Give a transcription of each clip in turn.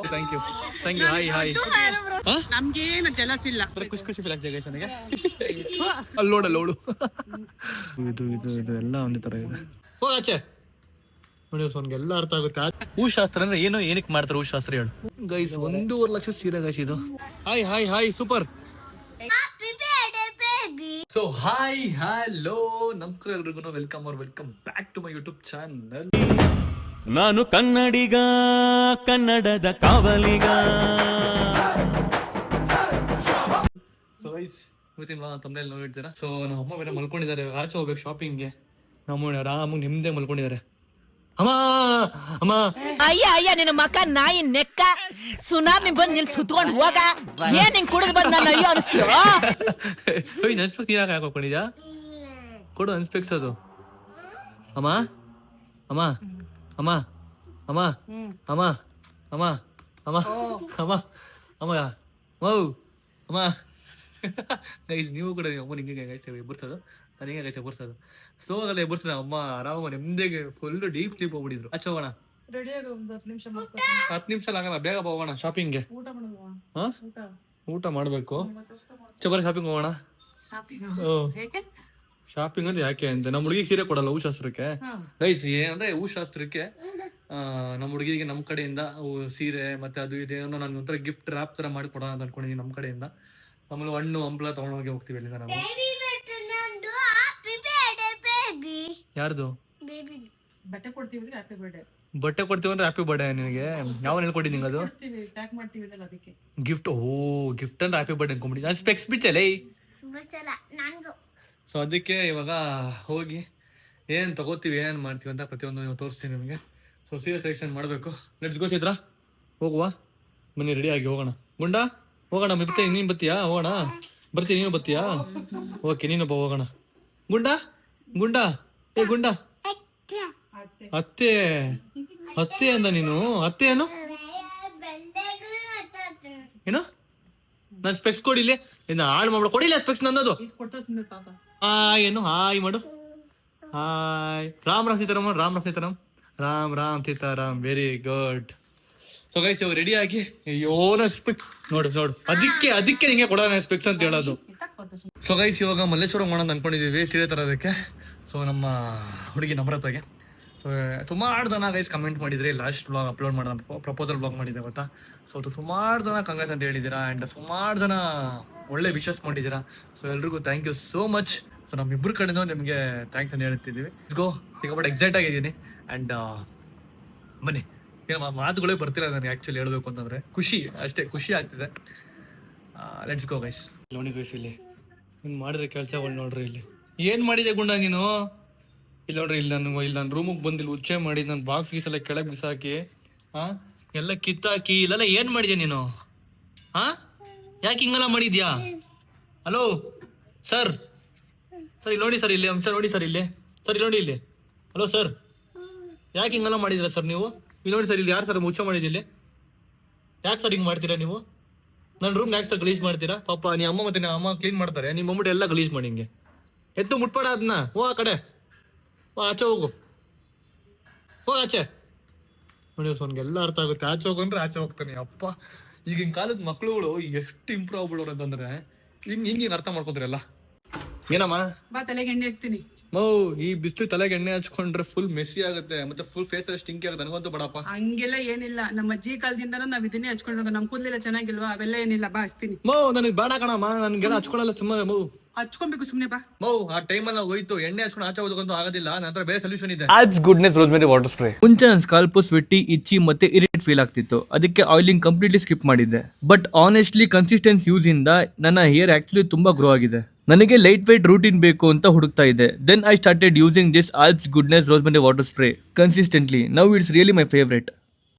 Thank you hi hi ನಮ್ಗೇನು jealous ಇಲ್ಲ. ಖುಷಿ ಖುಷಿ ಫೀಲ್ ಆಗ್ತದೆ ನನಗೆ. ಅಲ್ಲೋಡು ಇದು ಎಲ್ಲ ಒಂದೇ ತರ ಇದೆ. ಆಚೆ ನೋಡಿ ಅವ್ನಿಗೆಲ್ಲ ಅರ್ಥ ಆಗುತ್ತೆ. ಹೂಶಾಸ್ತ್ರ ಅಂದ್ರೆ ಏನು, ಏನಕ್ಕೆ ಮಾಡ್ತಾರೆ ಹೂಶಾಸ್ತ್ರ ಹೇಳು ಗೈಸ್. 1.5 ಲಕ್ಷ ಸೀರೆ ಗೈಸ್ ಇದು. Hi hi hi super. So hi hello ನಮಸ್ಕಾರ ಎಲ್ರಿಗೂ, welcome back to my YouTube channel. ನಾನು ಕನ್ನಡಿಗ, ಕನ್ನಡದ ಕಾವಲಿಗ. ಸೊ ಗೈಸ್ ಇವತ್ತಿನ ತಮ್ಮನೇಲಿ ನೋಡಿರ್ತೀರಾ. ಸೊ ನಮ್ಮ ಅಮ್ಮ ಬೇರೆ ಮಲ್ಕೊಂಡಿದ್ದಾರೆ, ಆಚೆ ಹೋಗ್ಬೇಕು ಶಾಪಿಂಗ್ಗೆ. ನಮ್ಮ ಆರಾಮಾಗಿ ನಿಮ್ದೇ ಮಲ್ಕೊಂಡಿದ್ದಾರೆ. ಅಮ್ಮ ಅಮ್ಮ ಅಯ್ಯ ನಿನ್ನ ಮಕ್ಕ ನಾಯಿ ನೆಕ್ಕ ಸುನಾಮಿ ಬಂದ್ ನಿಲ್ ಸುತ್ಕೊಂಡ್ ಹೋಗ. ಏನ್ ಹಿಂಗ್ ಕುಡಿದ್ ಬಂದ್ ನನ್ನ ಅಯ್ಯೋ ಅನಿಸ್ತೀವ. ಅನ್ಸ್ಪೆಕ್ಸ್ ನೀರಾಗ ಹಾಕೊಂಡಿದ್ಯಾ? ಕೊಡು ಅನ್ಸ್ಪೆಕ್ಸ್ ಅದು. ಅಮ್ಮ ಅಮ್ಮ ಅಮ್ಮ ಅಮ್ಮ ಅಮ್ಮ ಅಮ್ಮ ಅಮ್ಮ ಅಮ್ಮ ಅಮ್ಮ ಮೌ ಅಮ್ಮ. ಗೈಸ್ ನೀವು ಕೂಡ ಅಮ್ಮ ನಿಂಗೆ ಗೈಸ್ ಎಬ್ಬರ್ತದು, ನನಗೆ ಗೈಸ್ ಎಬ್ಬರ್ತದು. ಸೊ ಅದೆಲ್ಲ ಎಬ್ಬರ್ತದೆ. ಅಮ್ಮ ಆರಾಮ ನೆಮ್ಮದಿಗೆ ಫುಲ್ ಡೀಪ್ ಸ್ಲೀಪ್ ಹೋಗ್ಬಿಟ್ಟಿದ್ರು. ಆಚೆ ಹೋಗೋಣ, 10 ನಿಮಿಷ ಆಗಲ್ಲ, ಬೇಗ ಹೋಗೋಣ ಶಾಪಿಂಗ್ಗೆ. ಊಟ ಮಾಡ್ಬೇಕು, ಚಬರ ಶಾಪಿಂಗ್ ಹೋಗೋಣ. ಶಾಪಿಂಗ್ ಅಂದ್ರೆ ಯಾಕೆ ಅಂತ ನಮ್ಮ ಹುಡುಗಿಗೆ ಸೀರೆ ಕೊಡಲ್ಲ ಹೂಶಾಸ್ತ್ರಕ್ಕೆ ಗೈಸ್. ಏನಂದ್ರೆ ಹೂಶಾಸ್ತ್ರಕ್ಕೆ ನಮ್ಮ ಹುಡುಗಿಗೆ ನಮ್ಮ ಕಡೆಯಿಂದ ಸೀರೆ ಮತ್ತೆ ಅದು ಇದೇನೋ ನಾನು ಒಂಥರ ಗಿಫ್ಟ್ ರ್ಯಾಪ್ ತರ ಮಾಡಿ ಕೊಡೋಣ ಅಂತ ಅನ್ಕೊಂಡಿದ್ದೀನಿ ನಮ್ಮ ಕಡೆಯಿಂದ. ಆಮೇಲೆ ಹಣ್ಣು ಹಂಪಲ ತಗೊಂಡೋಗಿ ಹೋಗ್ತೀವಿ ಅಲ್ಲಿಂದ ನಾವು. ಯಾರ್ದು ಬಟ್ಟೆ ಕೊಡ್ತೀವಿ ಅಂದ್ರೆ ಹ್ಯಾಪಿ ಬರ್ಡೇ ನಿನಗೆ? ಯಾವ ಹೇಳ್ಕೊಟ್ಟಿದ್ದೀನಿ ಅದು ಗಿಫ್ಟ್? ಓ ಗಿಫ್ಟ್ ಅಂದ್ರೆ ಹ್ಯಾಪಿ ಬರ್ಡೇ ಅನ್ಕೊಂಡ್ಬಿಟ್ಟಿದ್ದೀನಿ. ನಾನು ಸ್ಪೆಕ್ಸ್ ಬಿಚ್ಚಲೇ. ಸೊ ಅದಕ್ಕೆ ಇವಾಗ ಹೋಗಿ ಏನು ತಗೋತೀವಿ ಏನು ಮಾಡ್ತೀವಿ ಅಂತ ಪ್ರತಿಯೊಂದು ತೋರಿಸ್ತೀನಿ ನಿಮಗೆ. ಸೊ ಸೀರೆ ಸೆಲೆಕ್ಷನ್ ಮಾಡಬೇಕು. ಲೆಟ್ಸ್ ಗೋ ಚಿತ್ರ, ಹೋಗುವ ಬನ್ನಿ, ರೆಡಿ ಆಗಿ ಹೋಗೋಣ. ಗುಂಡ ಹೋಗೋಣ, ಬರ್ತೀನಿ. ನೀನು ಬರ್ತೀಯಾ? ಹೋಗೋಣ. ಬರ್ತೀನಿ, ನೀನು ಬರ್ತೀಯಾ? ಓಕೆ ನೀನೊಬ್ಬ ಹೋಗೋಣ. ಗುಂಡ ಗುಂಡ ಏ ಗುಂಡ ಅತ್ತೆ ಅತ್ತೆ ಅಂದ ನೀನು. ಅತ್ತೆ ಏನು ಏನು? ನಾನು ಸ್ಪೆಕ್ಸ್ ಕೊಡಿಲ್ಲ, ಇನ್ನು ಹಾಳು ಮಾಡ್ಬಿಡ. ಕೊಡಿಲ್ಲ ಸ್ಪೆಕ್ಸ್ ನಂದದು. ಹಾಯ್ ಏನು ಹಾಯ್ ಮಾಡು. Hi Ram Ram Sitaram, Ram Ram Sitaram, Ram Ram Sitaram. Very good. So guys ಇವಾಗ ರೆಡಿ ಆಗಿ ಯೋನ ಸ್ಪೆಕ್ಸ್ ನೋಡು ಅದಕ್ಕೆ ನಿಂಗೆ ಕೊಡೋಣ ಸ್ಪೆಕ್ಸ್ ಅಂತ ಹೇಳೋದು. ಸೊ ಗೈಸ್ ಇವಾಗ ಮಲ್ಲೇಶ್ವರ ಮಾಡೋಣ ಅನ್ಕೊಂಡಿದೀವಿ ಸೀರೆ ತರೋದಕ್ಕೆ. ಸೊ ನಮ್ಮ ಹುಡುಗಿ ನಮ್ರತಾಗೆ. ಸೊ ಸುಮಾರು ಜನ ಗೈಸ್ ಕಮೆಂಟ್ ಮಾಡಿದ್ರಿ, ಲಾಸ್ಟ್ ಬ್ಲಾಗ್ ಅಪ್ಲೋಡ್ ಮಾಡೋಣ ಪ್ರಪೋಸಲ್ ಬ್ಲಾಗ್ ಮಾಡಿದ್ದೆ ಗೊತ್ತಾ. ಸೊ ಅದು ಸುಮಾರು ಜನ ಕಂಗ್ರಾಟ್ಸ್ ಅಂತ ಹೇಳಿದ್ದೀರಾ ಆ್ಯಂಡ್ ಸುಮಾರು ಜನ ಒಳ್ಳೆ ವಿಶಸ್ ಮಾಡಿದ್ದೀರಾ. ಸೊ ಎಲ್ರಿಗೂ thank you so much. So ನಮ್ಮಿಬ್ಬರ ಕಡೆನೂ ನಿಮಗೆ ಥ್ಯಾಂಕ್ಸ್ ಅಂತ ಹೇಳ್ತಿದ್ದೀವಿ. ಗೋ ಸಿಕ್ಕಾಪಟ್ಟೆ ಎಕ್ಸೈಟ್ ಆಗಿದ್ದೀನಿ ಆ್ಯಂಡ್ ಬನ್ನಿ. ಮಾತುಗಳೇ ಬರ್ತಿಲ್ಲ ನನಗೆ ಆ್ಯಕ್ಚುಲಿ ಹೇಳಬೇಕು ಅಂತಂದರೆ. ಅಷ್ಟೇ ಖುಷಿ ಆಗ್ತಿದೆ. Let's go guys. ನೋಡಿ ಗೈಸ್ ಇಲ್ಲಿ ನೀನು ಮಾಡಿದ್ರೆ ಕೆಲಸಗಳು ನೋಡ್ರಿ. ಇಲ್ಲಿ ಏನು ಮಾಡಿದೆ ಗುಂಡ ನೀನು? ಇಲ್ಲಿ ನೋಡ್ರಿ, ಇಲ್ಲಿ ನಾನು ರೂಮಿಗೆ ಬಂದಿಲ್ಲ, ಉಚ್ಚೆ ಮಾಡಿ ನನ್ನ ಬಾಕ್ಸ್ ಗೀಸೆಲ್ಲ ಕೆಳಗೆ ಬಿಸಾಕಿ ಎಲ್ಲ ಕಿತ್ತಾಕಿ ಇಲ್ಲೆಲ್ಲ ಏನು ಮಾಡಿದ್ಯಾ ನೀನು? ಯಾಕೆ ಹಿಂಗೆಲ್ಲ ಮಾಡಿದ್ಯಾ? ಹಲೋ ಸರ್ ಇಲ್ಲಿ ನೋಡಿ ಸರ್, ಇಲ್ಲಿ ಅಂಶ ನೋಡಿ ಸರ್, ಇಲ್ಲಿ ಸರ್ ಇಲ್ಲಿ ನೋಡಿ ಇಲ್ಲಿ. ಹಲೋ ಸರ್, ಯಾಕೆ ಹಿಂಗೆಲ್ಲ ಮಾಡಿದ್ದೀರಾ ಸರ್ ನೀವು? ಇಲ್ಲಿ ನೋಡಿ ಸರ್, ಇಲ್ಲಿ ಯಾರು ಸರ್ ಮುಚ್ಚ ಮಾಡಿದ್ದಿಲ್ಲಿ? ಯಾಕೆ ಸರ್ ಹಿಂಗೆ ಮಾಡ್ತೀರಾ ನೀವು? ನನ್ನ ರೂಮ್ ಯಾಕೆ ಸರ್ ಗಲೀಜ್ ಮಾಡ್ತೀರಾ? ಪಾಪ ನಿಮ್ಮ ಅಮ್ಮ ಮತ್ತೆ ನಿಮ್ಮ ಅಮ್ಮ ಕ್ಲೀನ್ ಮಾಡ್ತಾರೆ, ನಿಮ್ಮ ಮಮ್ಮಿ ಎಲ್ಲ ಗಲೀಜ್ ಮಾಡಿ ಹಿಂಗೆ ಎತ್ತು ಮುಟ್ಬೇಡ ಅದನ್ನ. ಆ ಕಡೆ ಆಚೆ ಹೋಗು, ಆಚೆ ನೋಡಿ. ಅವ್ನಿಗೆಲ್ಲ ಅರ್ಥ ಆಗುತ್ತೆ. ಆಚೆ ಹೋಗಂದ್ರೆ ಆಚೆ ಹೋಗ್ತಾನೆ. ಅಪ್ಪ ಈಗಿನ ಕಾಲದ ಮಕ್ಳುಗಳು ಎಷ್ಟು ಇಂಪ್ರೂವ್ ಆಗ್ಬಿಡೋರು ಅಂತಂದ್ರೆ ಹಿಂಗೆ ಅರ್ಥ ಮಾಡ್ಕೊಂತಾರಲ್ಲ. ಏನಮ್ಮ ಬಾ ತಲೆಗೆ ಎಣ್ಣೆ ಹಚ್ತೀನಿ. ಈ ಬಿಸಿಲು ತಲೆಗೆ ಎಣ್ಣೆ ಹಚ್ಕೊಂಡ್ರೆ ಫುಲ್ ಮೆಸ್ಸಿ ಆಗುತ್ತೆ, ಮತ್ತೆ ಫುಲ್ ಫೇಸ್ ಅಲ್ಲಿ ಸ್ಟಿಂಕ್ ಆಗುತ್ತೆ. ನನಗಂತೂ ಬಡಪ್ಪ ಹಂಗೆಲ್ಲ ಏನಿಲ್ಲ. ನಮ್ಮ ಅಜ್ಜಿ ಕಾಲದಿಂದನೂ ನಾವ್ ಇದನ್ನೇ ಹಚ್ಕೊಂಡು ನಮ್ ಕೂದಲೆಲ್ಲ ಚೆನ್ನಾಗಿಲ್ವಾ? ಅವೆಲ್ಲ ಏನಿಲ್ಲ, ಬಾ ಹಚ್ತೀನಿ. ನನಗೆ ಬೇಡ ಕಣಮ್ಮ, ನನ್ಗೆಲ್ಲ ಹಚ್ಕೊಳಲ್ಲ ಸುಮ್ಮನೆ. ಹಚ್ಕೊಬೇಕು ಸುಮ್ನೆ, ಬಾ. ಆ ಟೈಮಲ್ಲಿ ಹೋಯ್ತು ಎಣ್ಣೆ ಹಚ್ಕೊಂಡು ಆಚೆ ಹೋಗೋದಂತೂ ಆಗೋದಿಲ್ಲ. ನಂತರ ಬೇರೆ ಸೊಲ್ಯೂಷನ್ ಇದೆ. Alps goodness rosemary water spray. ಮುಂಚೆ ನನ್ನ ಸ್ಕಾಲ್ಪ್ ಸ್ವೆಟ್ಟಿ, ಇಚ್ಚಿ ಮತ್ತೆ ಇರಿಟೇಟ್ ಫೀಲ್ ಆಗ್ತಿತ್ತು, ಅದಕ್ಕೆ ಆಯಿಲಿಂಗ್ ಕಂಪ್ಲೀಟ್ಲಿ ಸ್ಕಿಪ್ ಮಾಡಿದ್ದೆ. ಬಟ್ ಆನೆಸ್ಟ್ಲಿ ಕನ್ಸಿಸ್ಟೆನ್ಸ್ ಯೂಸ್ ಇಂದ ನನ್ನ ಹೇರ್ ಆಕ್ಚುಲಿ ತುಂಬಾ ಗ್ರೋ ಆಗಿದೆ. ನನಗೆ ಲೈಟ್ ವೆಯ್ಟ್ ರೂಟೀನ್ ಬೇಕು ಅಂತ ಹುಡುಕ್ತಾ ಇದ್ದೆ. Then I started using this Alps goodness rosemary water spray consistently. Now it's really my favourite.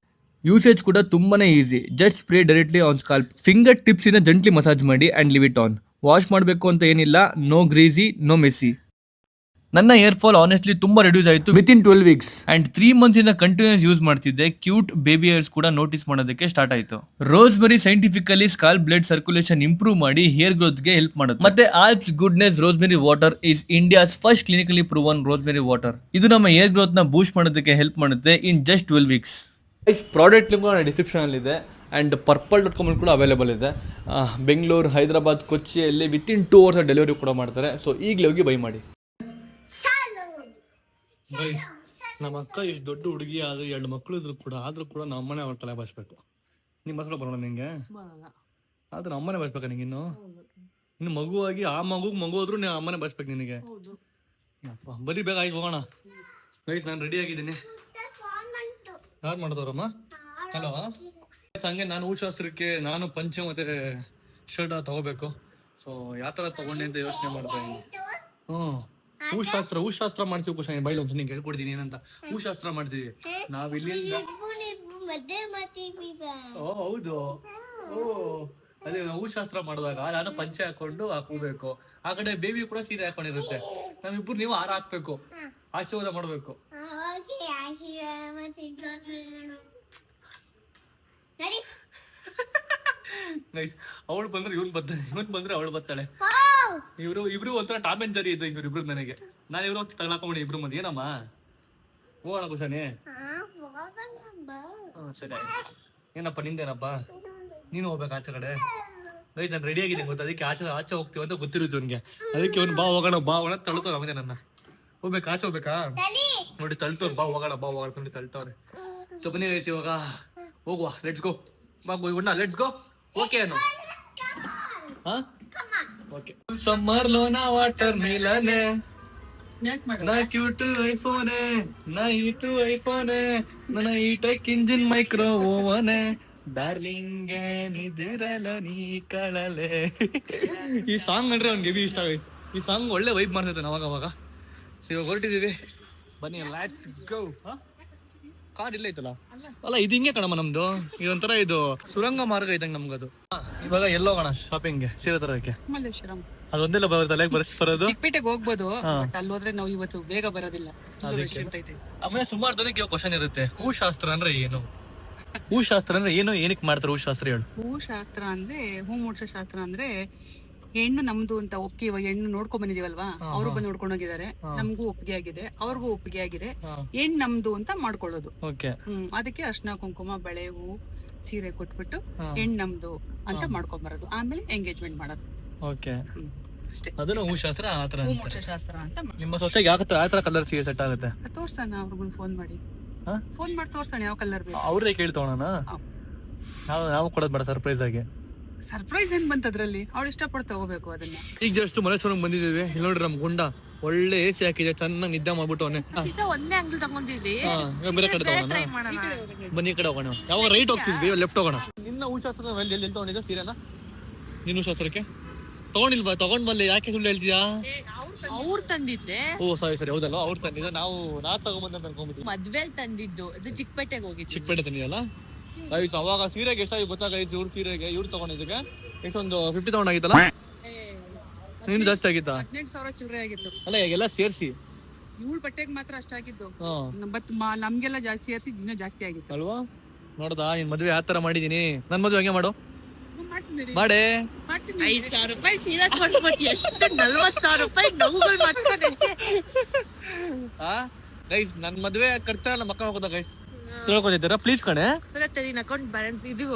Usage ಕೂಡ ತುಂಬಾನೇ easy. Just spray directly on scalp. Fingertips ಇಂದ ಜೆಂಟ್ಲಿ ಮಸಾಜ್ ಮಾಡಿ and leave it on. Wash ಮಾಡಬೇಕು ಅಂತ ಏನಿಲ್ಲ, no greasy, no messy. ನನ್ನ hair fall honestly ತುಂಬಾ reduce ಆಯಿತು ವಿತಿನ್ 12 ವೀಕ್ಸ್ ಅಂಡ್ 3 ಮಂತ್ಸ್ ಇಂದ ಕಂಟಿನ್ಯೂಸ್ ಯೂಸ್ ಮಾಡ್ತಿದ್ದೆ. ಕ್ಯೂಟ್ ಬೇಬಿ ಹೇರ್ಸ್ ಕೂಡ ನೋಟಿಸ್ ಮಾಡೋದಕ್ಕೆ ಸ್ಟಾರ್ಟ್ ಆಯಿತು. Rosemary scientifically scalp blood circulation improve ಮಾಡಿ ಹೇರ್ ಗ್ರೋತ್ ಗೆ ಹೆಲ್ಪ್ ಮಾಡುತ್ತೆ. ಮತ್ತೆ Alps goodness rosemary water is India's first clinically proven rosemary water. ಇದು ನಮ್ಮ ಹೇರ್ ಗ್ರೋತ್ ನ ಬೂಸ್ಟ್ ಮಾಡೋದಕ್ಕೆ ಹೆಲ್ಪ್ ಮಾಡುತ್ತೆ in just 12 weeks. Product link ಡಿಸ್ಕ್ರಿಪ್ಷನಲ್ಲಿದೆ ಆ್ಯಂಡ್ purple.com ಕೂಡ ಅವೈಲೇಬಲ್ ಇದೆ. ಬೆಂಗಳೂರು, ಹೈದರಾಬಾದ್, ಕೊಚ್ಚಿಯಲ್ಲಿ ವಿತಿನ್ 2 hours ಡೆಲಿವರಿ ಕೂಡ ಮಾಡ್ತಾರೆ. ಸೊ ಈಗಲೇ ಹೋಗಿ ಬೈ ಮಾಡಿ. ಗೈಸ್, ನಮ್ಮ ಅಕ್ಕ ಇಷ್ಟು ದೊಡ್ಡ ಹುಡುಗಿ ಆದರೂ 2 ಮಕ್ಕಳು ಇದ್ರು ಕೂಡ ನಮ್ಮ ಅಮ್ಮನೇ ಅವ್ರ ತಲೆ ಬಾಚ್ಬೇಕು. ನಿಮ್ಮ ಮಕ್ಕಳು ಬರೋಣ ನಿಂಗೆ, ಆದ್ರೆ ಅಮ್ಮನೇ ಬಾಚ್ಬೇಕಾ ನಿಂಗೆ? ಇನ್ನು ಮಗುವಾಗಿ ಆ ಮಗು ಹೋದ್ರು ನೀವು ಅಮ್ಮನೇ ಬಾಚ್ಬೇಕು ನಿನಗೆ. ಬರೀ ಬೇಗ ಆಯ್ತು ಹೋಗೋಣ. ಗೈಸ್, ನಾನು ರೆಡಿ ಆಗಿದ್ದೀನಿ. ಯಾರು ಮಾಡಿದವ್ರಮ್ಮ? ಹಲೋ. ಹಂಗೆ ನಾನು ಹೂಶಾಸ್ತ್ರಕ್ಕೆ ನಾನು ಪಂಚೆ ಮತ್ತೆ ಶರ್ಟ್ ತಗೋಬೇಕು. ಸೊ ಯಾವ ಥರ ತಗೊಂಡೆ ಅಂತ ಯೋಚನೆ ಮಾಡ್ತಾ ಇದ್ದೀನಿ. ಹೂಶಾಸ್ತ್ರ ಮಾಡ್ತೀವಿ. ಖುಷಿ ಬೈಲ್ ಒಂದು ನಿಂಗೆ ಹೇಳ್ಕೊಡ್ತೀನಿ ಏನಂತ. ಹೂಶಾಸ್ತ್ರ ಮಾಡ್ತೀವಿ ನಾವಿಲ್ಲಿಂದ. ಓ ಹೌದು, ಓ ಅದೇ ಹೂಶಾಸ್ತ್ರ ಮಾಡಿದಾಗ ನಾನು ಪಂಚೆ ಹಾಕೊಂಡು ಹಾಕೋಬೇಕು. ಆ ಕಡೆ ಬೇಬಿ ಕೂಡ ಸೀರೆ ಹಾಕೊಂಡಿರುತ್ತೆ. ನಾವಿಬ್ರು ನೀವು ಹಾರ ಹಾಕ್ಬೇಕು, ಆಶೀರ್ವಾದ ಮಾಡ್ಬೇಕು. ಅವಳು ಬಂದ್ರೆ ಇವನ್ ಬರ್ತಾನೆ, ಇವನ್ ಬಂದ್ರೆ ಅವಳು ಬರ್ತಾಳೆ. ಇಬ್ರು ಒಂಥರ ಟಾಮ್ ಅಂಡ್ ಜೆರ್ರಿ ಇದ್ದ ಇಬ್ರು ನನಗೆ. ನಾನು ಇವ್ರು ತಗೊಳಕೊಂಡಿ ಇಬ್ರು ಮಂದಿ. ಏನಮ್ಮ ಹೋಗೋಣ ಕುಶಾನೆ? ಸರಿ ಆಯ್ತು. ಏನಪ್ಪ ನಿಂದೇನಪ್ಪ? ನೀನು ಹೋಗ್ಬೇಕು ಆಚೆ ಕಡೆ. ಗೈಸ್, ನಾನು ರೆಡಿ ಆಗಿದ್ದೀನಿ ಗೊತ್ತಾ, ಅದಕ್ಕೆ ಆಚೆ ಹೋಗ್ತೀವಿ ಅಂತ ಗೊತ್ತಿರುತ್ತೆ ಅವನಿಗೆ. ಅದಕ್ಕೆ ಅವ್ನು ಬಾ ಹೋಗೋಣ ತಳ್ತವ್ರು ಅವನೇ ನನ್ನ. ಹೋಗ್ಬೇಕಾ ಆಚೆ ಹೋಗ್ಬೇಕಾ ನೋಡಿ, ತಳ್ತವ್ರು ಬಾ ಹೋಗೋಣ ನೋಡಿ ತಳ್ತವ್ರೆ. ಸೊ ಬನ್ನಿ ಗೈಸ್, ಇವಾಗ ಹೋಗುವ. Let's go. Let's go. Okay Anu? Okay. Summer ಲೋನಾ ವಾಟರ್ ಮಿಲನೆ, ನಾ ಕ್ಯೂಟ್ ಐಫೋನೆ, ನಾ ಹೀಟು ಐಫೋನೆ, ನನ್ನ ಹೀಟೆಕ್ ಇಂಜಿನ್ ಮೈಕ್ರೋ ಓವನೆ, ಡಾರ್ಲಿಂಗ್ ನಿದಿರಲ್ಲ ನೀ ಕಳಲೆ. ಈ ಸಾಂಗ್ ಅಂದ್ರೆ ಅವ್ನಿಗೆ ಹೆವಿ ಇಷ್ಟ ಆಗೈತೆ. ಈ ಸಾಂಗ್ ಒಳ್ಳೆ ವೈಬ್ ಮಾಡ್ತೈತೆ ಅವಾಗ. ಸೊ ಇವಾಗ ಹೊರಟಿದೀವಿ, ಬನ್ನಿ ಲೆಟ್ಸ್ ಗೋ. ಕಾರ್ ಇಲ್ಲ ಐತಲ್ಲ? ಅಲ್ಲ, ಇದು ಹಿಂಗೆ ಕಣಮ್ಮ ನಮ್ದು. ಇದೊಂಥರ ಇದು ಸುರಂಗ ಮಾರ್ಗ ಇದ್ದಂಗೆ ನಮ್ಗದು. ಇವಾಗ ಎಲ್ಲೋ ಹೋಗೋಣ ಶಾಪಿಂಗ್ಗೆ, ಸೀರೆ ತರಕ್ಕೆ. ಮಲ್ಲೇಶ್ವರಂ ಅದೊಂದೆಲ್ಲ ತಲೆಗೆ ಬರೋದು. ಚಿಕ್ಕಪೇಟೆಗೆ ಹೋಗ್ಬೋದು, ಅಲ್ಲಿ ಹೋದ್ರೆ ನಾವು ಇವತ್ತು ಬೇಗ ಬರೋದಿಲ್ಲ. ಆಮೇಲೆ ಸುಮಾರು ಜನಕ್ಕೆ ಕ್ವಶನ್ ಇರುತ್ತೆ, ಹೂಶಾಸ್ತ್ರ ಅಂದ್ರೆ ಏನು? ಹೂಶಾಸ್ತ್ರ ಅಂದ್ರೆ ಏನು, ಏನಕ್ಕೆ ಮಾಡ್ತಾರೆ ಹೂಶಾಸ್ತ್ರ ಹೇಳು? ಹೂಶಾಸ್ತ್ರ ಅಂದ್ರೆ, ಹೂ ಮುಡ್ಸೋ ಶಾಸ್ತ್ರ ಅಂದ್ರೆ ಹೆಣ್ಣು ನಮ್ದು ಅಂತ ಒಪ್ಪಿಗೆ. ಇವಾಗ ಹೆಣ್ಣು ನೋಡ್ಕೊಂಡ್ ಬಂದಿದೀವಲ್ವಾ, ಅವರು ಬಂದು ನೋಡ್ಕೊಂಡು ಹೋಗಿದ್ದಾರೆ, ನಮ್ಗೂ ಒಪ್ಪಿಗೆ ಆಗಿದೆ, ಅವ್ರಿಗೂ ಒಪ್ಪಿಗೆ ಆಗಿದೆ, ಹೆಣ್ಣು ನಮ್ದು ಅಂತ ಮಾಡ್ಕೊಳ್ಳೋದು. ಅದಕ್ಕೆ ಅರ್ಶಿನ ಕುಂಕುಮ ಬಳೆ ಹೂ ಸೀರೆ ಕೊಟ್ಬಿಟ್ಟು ಹೆಣ್ಣು ನಮ್ದು ಅಂತ ಮಾಡ್ಕೊಂಡ್ ಬರೋದು. ಆಮೇಲೆ ಎಂಗೇಜ್ಮೆಂಟ್ ಮಾಡೋದು. ಅಷ್ಟೇ. ಅದನ್ನ ಹೂಶಾಸ್ತ್ರ ಆತರ. ಹೂ ಮುಡ್ಸೋ ಶಾಸ್ತ್ರ ಅಂತ. ನಿಮ್ಮ ಸೊಸೆಗೆ ಯಾವ ತರ ಕಲರ್ ಸೀರೆ ಸೆಟ್ ಆಗುತ್ತೆ? ತೋರ್ಸೋಣ, ಅವ್ರಿಗೂ ಫೋನ್ ಮಾಡಿ ತೋರ್ಸೋಣ ಯಾವ ಕಲರ್ ಬೇಕು. ಅವ್ರೇ ಕೇಳ್ತೋಣ. ನಾವು ಕೊಡೋದ್ ಬೇಡ ಸರ್ಪ್ರೈಸ್ ಆಗಿ. ಸರ್ಪ್ರೈಸ್ ಏನ್ ಬಂತ ಅದ್ರಲ್ಲಿ? ಅವ್ಳು ಇಷ್ಟಪಟ್ಟು ತಗೋಬೇಕು ಅದನ್ನ. ಈಗ ಜಸ್ಟ್ ಮಲೇಶ್ವರಂಗ್ ಬಂದಿದ್ದೀವಿ. ಇಲ್ಲಿ ನೋಡ್ರಿ ನಮ್ ಗುಂಡ ಒಳ್ಳೆ AC ಹಾಕಿದೆ, ಚೆನ್ನಾಗಿ ನಿದ್ದೆ ಮಾಡ್ಬಿಟ್ಟು ಅವನೇ. ಒಂದೇ ಅಂಗಲ್ ತಗೊಂಡಿದ್ವಿ, ಬೇರೆ ಕಡೆ ತಗೋಣ. ಬನ್ನಿ ಕಡೆ ಹೋಗೋಣ. ಯಾವಾಗ ರೈಟ್ ಹೋಗ್ತಿದ್ವಿ, ಲೆಫ್ಟ್ ಹೋಗೋಣ. ನಿನ್ನ ಹೂಶಾಸ್ತ್ರ ಎಲ್ಲಿ ತಗೊಂಡಿದ್ದ ಸೀರೆನ? ನಿನ್ನ ಹೂಶಾಸ್ತ್ರಕ್ಕೆ ತಗೊಂಡಿಲ್ವಾ? ತಗೊಂಡ್ ಬಲ್ಲಿ ಯಾಕೆ ಸುಳ್ಳು ಹೇಳ್ತೀಯಾ? ಅವ್ರು ತಂದಿದ್ದೆ. ಓ ಸರಿ ಹೌದಲ್ಲ, ಅವ್ರು ತಂದಿದ್ದ. ನಾ ತಗೊಂಬಂದ ಅನ್ಕೊಂಡ್ಬಿಟ್ಟು. ಮದ್ವೆ ತಂದಿದ್ದು ಅದು ಚಿಕ್ಕಪೇಟೆಗೆ ಹೋಗಿದ್ದು. ಚಿಕ್ಕಪೇಟೆ ತಂದಿದಲ್ಲ ಗೈಸ್. ಅವಾಗ ಸೀರೆಗೆ ಎಷ್ಟಾಗಿ ಗೊತ್ತಾಗೈತಿ? ಇವ್ರ ಸೀರೆಗೆ ಇವ್ರು ತಗೊಂಡಿದ್ದಕ್ಕೆ ಎಷ್ಟೊಂದು 50 ತಗೊಂಡಾಗಿತ್ತಲ್ಲ? ನೀನು ಜಾಸ್ತಿ ಆಗಿತ್ತಾ? 18,000 ಚಿಲ್ಲರೆ ಆಗಿತ್ತು. ಅಲ್ಲ ಈಗೆಲ್ಲ ಸೇರಿಸಿ ಇವಳು ಬಟ್ಟೆಗೆ ಮಾತ್ರ ಅಷ್ಟಾಗಿದ್ದು. ನಮ್ಗೆಲ್ಲ ಜಾಸ್ತಿ ಸೇರಿಸಿ ಇನ್ನೂ ಜಾಸ್ತಿ ಆಗಿತ್ತು ಅಲ್ವಾ? ನೋಡ್ದಾ ನಿನ್ ಮದ್ವೆ ಯಾವ ತರ ಮಾಡಿದೀನಿ. ನನ್ ಮದ್ವೆ ಹಂಗೆ ಮಾಡು ಮಾಡೇ. 5,000 ರೂಪಾಯಿ ಸೀರೆ ಕೊಟ್ಬಿಟ್ಟು ಎಷ್ಟು 40,000 ರೂಪಾಯಿ ನೋವುಗಳು ಮಾಡ್ಕೊಂಡೆ. ಗೈಸ್, ನನ್ ಮದ್ವೆ ಖರ್ಚೆಲ್ಲ ಮಕ್ಕ ಹೋಗೋದ ಗೈಸ್. ತಿಳ್ಕೊಂಡಿದ್ದೀರಾ ಪ್ಲೀಸ್ ಕಣೆ? ನಿನ್ನ ಅಕೌಂಟ್ ಬ್ಯಾಲೆನ್ಸ್ ಇದು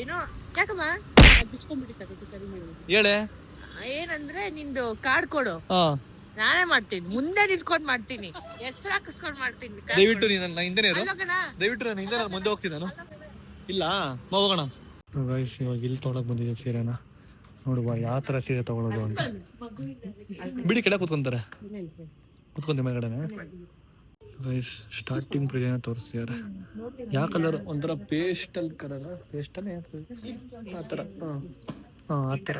ಏನೋ ಯಾಕಮ್ಮ ಬಿಚ್ಕೊಂಡ್ಬಿಟ್ಟಿತ್ತು. ಸರಿ ಹೇಳೆ. ಏನಂದ್ರೆ ನಿಂದು ಕಾರ್ಡ್ ಕೊಡು, ನಾನೇ ಮಾಡ್ತೀನಿ, ಮುಂದೆ ನಿಂತ್ಕೊಂಡ್ ಮಾಡ್ತೀನಿ, ಹೆಸರು ಹಾಕಿಸ್ಕೊಂಡ್ ಮಾಡ್ತೀನಿ. ದಯವಿಟ್ಟು ನನ್ನ ಹಿಂದೆ ದಯವಿಟ್ಟು ನನ್ನ ಹಿಂದೆ ಮುಂದೆ ಹೋಗ್ತೀನಿ ನಾನು. ಇಲ್ಲ ಹೋಗೋಣ ಗೈಸ್. ಇವಾಗ ಇಲ್ಲಿ ತೊಗೊಳಕ್ ಬಂದಿದೆ ಸೀರೆನ. ನೋಡುವ ಯಾವ ತರ ಸೀರೆ ತಗೊಳ್ಳೋದು ಅಂತ. ಬಿಡಿ ಕಡೆ ಕುತ್ಕೊಂತಾರೆ, ಕುತ್ಕೊಂತೀವಿ ಮೇಲ್ಗಡೆನೆ. ಗೈಸ್, ಸ್ಟಾರ್ಟಿಂಗ್ ಪ್ರೈಸ್ ತೋರಿಸ್ತಿದ್ದಾರೆ. ಯಾವ ಕಲರ್? ಒಂಥರ ಪೇಸ್ಟಲ್ ಕಲರ್. ಪೇಸ್ಟಲ್ ಆ ಥರ. ಆ ಥರ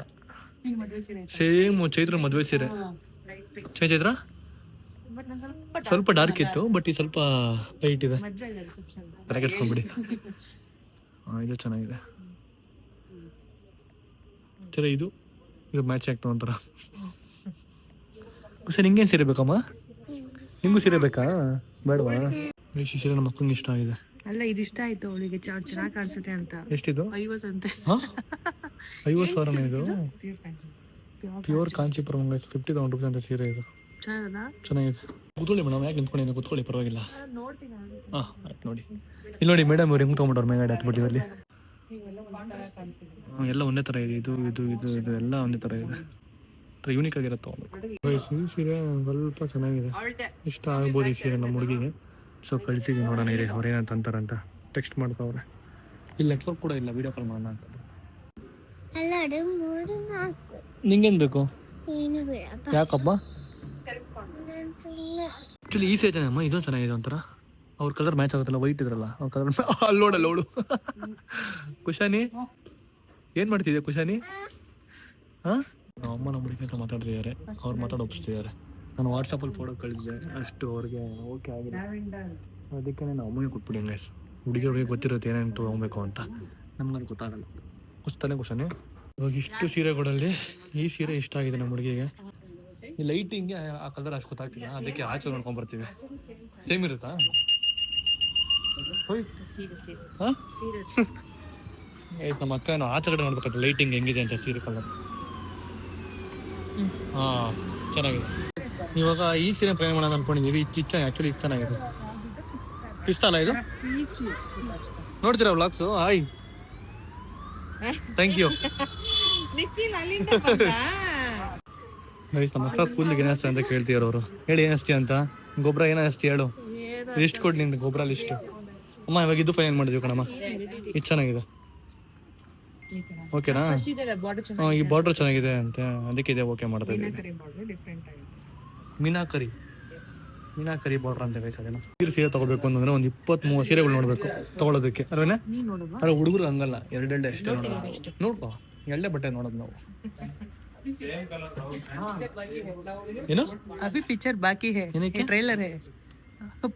ಸೇಮ್ ಚೈತ್ರ ಮದುವೆ ಸೀರೆ. ಚೈತ್ರ ಸ್ವಲ್ಪ ಡಾರ್ಕ್ ಇತ್ತು, ಬಟ್ ಈ ಸ್ವಲ್ಪ ಲೈಟ್ ಇದೆ. ತಲೆಕೆಡ್ಸ್ಕೊಂಡ್ಬಿಡಿ. ಇದು ಚೆನ್ನಾಗಿದೆ. ಇದು ಮ್ಯಾಚ್ ಆಗ್ತದೆ ಒಂಥರ. ಸರ್ ನಿಂಗೇನು ಸೀರೆ ಬೇಕಮ್ಮ? ನಿಂಗೂ ಸೀರೆ ಬೇಕಾ? ಬೇಡವಾ? ಈ ಸೀರೆ ನಮ್ಮ ಮಕ್ಕಳಿಗೆ ಇಷ್ಟ ಆಗಿದೆ. ಅಲ್ಲ, ಇದು ಇಷ್ಟ ಆಯ್ತು ಅವಳಿಗೆ, ಚೆನ್ನಾಗಿ ಕಾಣಿಸುತ್ತೆ ಅಂತ. ಎಷ್ಟಿದು? 50 ಅಂತೆ. 50,000 ಇದು? ಪ್ಯೂರ್ ಕಾಂಚೀಪುರಂ 50,000 ರೂಪಾಯಿ ಅಂತ ಸೀರೆ ಇದು. ಚೆನ್ನಾಗಿದೆ. ಕೂತ್ಕೊಳ್ಳಿ ಮೇಡಮ್, ಯಾಕೆ ನಿಂತ್ಕೊಂಡಿದ್ದೀನಿ, ಕೂತ್ಕೊಳ್ಳಿ, ಪರವಾಗಿಲ್ಲ. ಹಾಂ ಆಯ್ತು ನೋಡಿ, ಇಲ್ಲಿ ನೋಡಿ ಮೇಡಮ್ ಅವ್ರು ಹೆಂಗೆ ತೊಗೊಂಬಿಟ್ಟವ್ರು ಮೇಗಡೆ ಹತ್ಬಿಟ್ಟಿವಲ್ಲಿ. ಎಲ್ಲ ಒಂದೇ ಥರ ಇದೆ, ಇದು ಇದು ಇದು ಇದು ಎಲ್ಲ ಒಂದೇ ಥರ ಇದೆ, ಯೂನಿಕ್ ಆಗಿರೋ ತೊಗೊಂಡ್ಬೇಕು. ಈ ಸೀರೆ ಸ್ವಲ್ಪ ಚೆನ್ನಾಗಿದೆ, ಇಷ್ಟ ಆಗ್ಬೋದು ಈ ಸೀರೆ ನಮ್ಮ ಹುಡುಗಿಗೆ. ಸೊ ಕಳಿಸಿದ್ವಿ, ನೋಡೋಣ ಇರಿ ಅವ್ರು ಏನಂತ ಅಂತಾರಂತ. ಟೆಕ್ಸ್ಟ್ ಮಾಡ್ತಾವ್ರೆ, ಇಲ್ಲಿ ನೆಟ್ವರ್ಕ್ ಕೂಡ ಇಲ್ಲ, ವೀಡಿಯೋ ಕಾಲ್ ಮಾಡೋಣ ಅಂತ. ನಿಂಗೇನು ಬೇಕು? ಯಾಕಪ್ಪ? ಆ್ಯಕ್ಚುಲಿ ಈ ಸೀರೆ ಚೆನ್ನಾಗಮ್ಮ, ಇದೊಂದು ಚೆನ್ನಾಗಿದೆ ಒಂಥರ. ಅವ್ರ ಕಲರ್ ಮ್ಯಾಚ್ ಆಗುತ್ತಲ್ಲ, ವೈಟ್ ಇದ್ರಲ್ಲ ಅವ್ರ ಕಲರ್. ಅಲ್ಲಿ ನೋಡಲ್ಲ ಅವಳು. ಕುಶಾನಿ ಏನು ಮಾಡ್ತಿದ್ಯಾ ಕುಶಾನಿ? ಹಾಂ, ನಮ್ಮ ಅಮ್ಮ ನಮ್ಮ ಹುಡುಗಿ ಅಂತ ಮಾತಾಡ್ತಿದ್ದಾರೆ, ಅವ್ರು ಒಪ್ಪಿಸ್ತಿದ್ದಾರೆ. ನಾನು ವಾಟ್ಸಪ್ಪಲ್ಲಿ ಫೋಟೋ ಕಳಿಸಿದೆ, ಅಷ್ಟು ಅವ್ರಿಗೆ ಓಕೆ ಆಗಿದೆ. ಅದಕ್ಕೆ ನಾವು ಅಮ್ಮಗೆ ಕೊಟ್ಬಿಡಿ ಗೈಸ್. ಹುಡುಗಿಯವ್ರಿಗೆ ಗೊತ್ತಿರುತ್ತೆ ಏನೇನು ತೊಗೊಬೇಕು ಅಂತ, ನಮ್ಗೆ ಗೊತ್ತಾಗಲ್ಲ. ಕುಸ್ತಾನೆ ಕುಶಾನಿ. ಇವಾಗ ಇಷ್ಟು ಸೀರೆಗಳಲ್ಲಿ ಈ ಸೀರೆ ಇಷ್ಟ ಆಗಿದೆ ನಮ್ಮ ಹುಡುಗಿಗೆ. ಈ ಲೈಟಿಂಗ್ಗೆ ಆ ಕಲರ್ ಅಷ್ಟು ಗೊತ್ತಾಗ್ತಿಲ್ಲ, ಅದಕ್ಕೆ ಆಚೆ ನೋಡ್ಕೊಂಡ್ಬರ್ತೀವಿ. ಸೇಮ್ ಇರುತ್ತಾ? ಹಾಂ, ನಮ್ಮ ಅಕ್ಕ ನಾವು ಆಚೆ ಕಡೆ ನೋಡ್ಬೇಕಾದ್ರೆ ಲೈಟಿಂಗ್ ಹೆಂಗಿದೆ ಅಂತ ಸೀರೆ ಕಲರ್. ಹಾಂ ಚೆನ್ನಾಗಿದೆ. ಇವಾಗ ಈ ಸೀರೆ ಪ್ರಯಾಣ ಮಾಡೋಣ ಅಂದ್ಕೊಂಡಿದ್ದೀವಿ. ಆ್ಯಕ್ಚುಲಿ ಇದು ಚೆನ್ನಾಗಿದೆ, ಇಷ್ಟ ಅಲ್ಲ ಇದು? ನೋಡ್ತೀರಾ ವ್ಲಾಗ್ಸು? Hi, thank you. ನಮ್ಮ ಅಕ್ಕ ಕೂದಲಿಗೆ ಏನು ಹಚ್ತಿ ಅಂತ ಕೇಳ್ತೀರ ಅವರು. ಹೇಳಿ ಏನು ಹಚ್ತಿ ಅಂತ, ಗೊಬ್ಬರ ಏನೋ ಹಚ್ತಿ ಹೇಳು, ಲಿಸ್ಟ್ ಕೊಡಿ ನಿಂದು ಗೊಬ್ಬರ ಲಿಸ್ಟು. ಅಮ್ಮ ಇವಾಗ ಇದು ಫೈನ್ ಮಾಡಿದ್ವಿ ಕಣಮ್ಮ, ಇದು ಚೆನ್ನಾಗಿದೆ, ಓಕೆನಾ? ಹಾಂ, ಈ ಬಾರ್ಡ್ರ್ ಚೆನ್ನಾಗಿದೆ ಅಂತ ಅದಕ್ಕೆ ಇದೆ ಓಕೆ ಮಾಡ್ತಾ ಇದ್ದೀವಿ. ಮೀನಾಕರಿ ಬಾರ್ಡ್ರ್ ಅಂತ ಗೈಸ್. ಅದೇನೋ ಸೀರೆ ತಗೋಬೇಕು ಅಂತಂದ್ರೆ ಒಂದು 20-30 ಸೀರೆಗಳು ನೋಡಬೇಕು ತಗೊಳ್ಳೋದಕ್ಕೆ, ಅಲ್ವೇನೆ? ಅಲ್ಲ ಹುಡುಗರು ಹಂಗಲ್ಲ, ಎರಡೆರಡೆ ಅಷ್ಟೇ ನೋಡೋದು. ನೋಡ್ಕೋ, ಎರಡೇ ಬಟ್ಟೆ ನೋಡೋದು ನಾವು. ಏನು ಅಭಿ ಪಿಕ್ಚರ್ ಬಾಕಿ ಹೈ, ಟ್ರೈಲರ್ ಹೈ,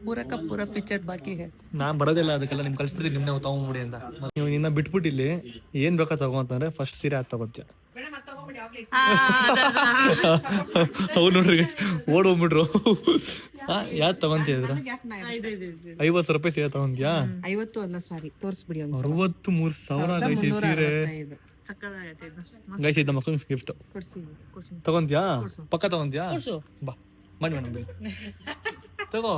ಪೂರ ಕಾ ಪೂರ ಪಿಕ್ಚರ್ ಬಾಕಿ ಹೈ. ನಾನ್ ಬರೋದಿಲ್ಲ ಅದಕ್ಕೆಲ್ಲ, ನಿಮ್ಗೆ ಕಳಿಸ್ಬಿಡ್ತೀನಿ ನಿಮ್ನೆ ತಗೊಂಬಿಡಿ ಅಂತ. ನೀವು ಇನ್ನ ಬಿಟ್ಬಿಟ್ಟು ಇಲ್ಲಿ ಏನ್ ಬೇಕಾ ತಗೋ ಅಂತಂದ್ರೆ ಫಸ್ಟ್ ಸೀರೆ ಅದು ತಗೋತ್ಯ. ಅವ್ರು ನೋಡ್ರಿ ಓಡೋಗ್ಬಿಟ್ರು. ಯಾವ್ದು ತಗೊಂತಿದ್ರ? 50 ರೂಪಾಯಿ ಸೀರೆ ತಗೊಂತ್ಯಾ? 50 ಅಲ್ಲ ಸಾರಿ, ತೋರಿಸ್ಬಿಡಿ. 63,000 ಸೀರೆ ಗೈಸ್, ಇದ್ದ ಮಕ್ಕಳಿಗೆ ಗಿಫ್ಟ್ ತಗೊಂತ್ಯಾ? ಪಕ್ಕ ತಗೊಂತ್ಯಾ? ಬಾ ಮಾಡಿ ಮೇಡಮ್, ತಗೋ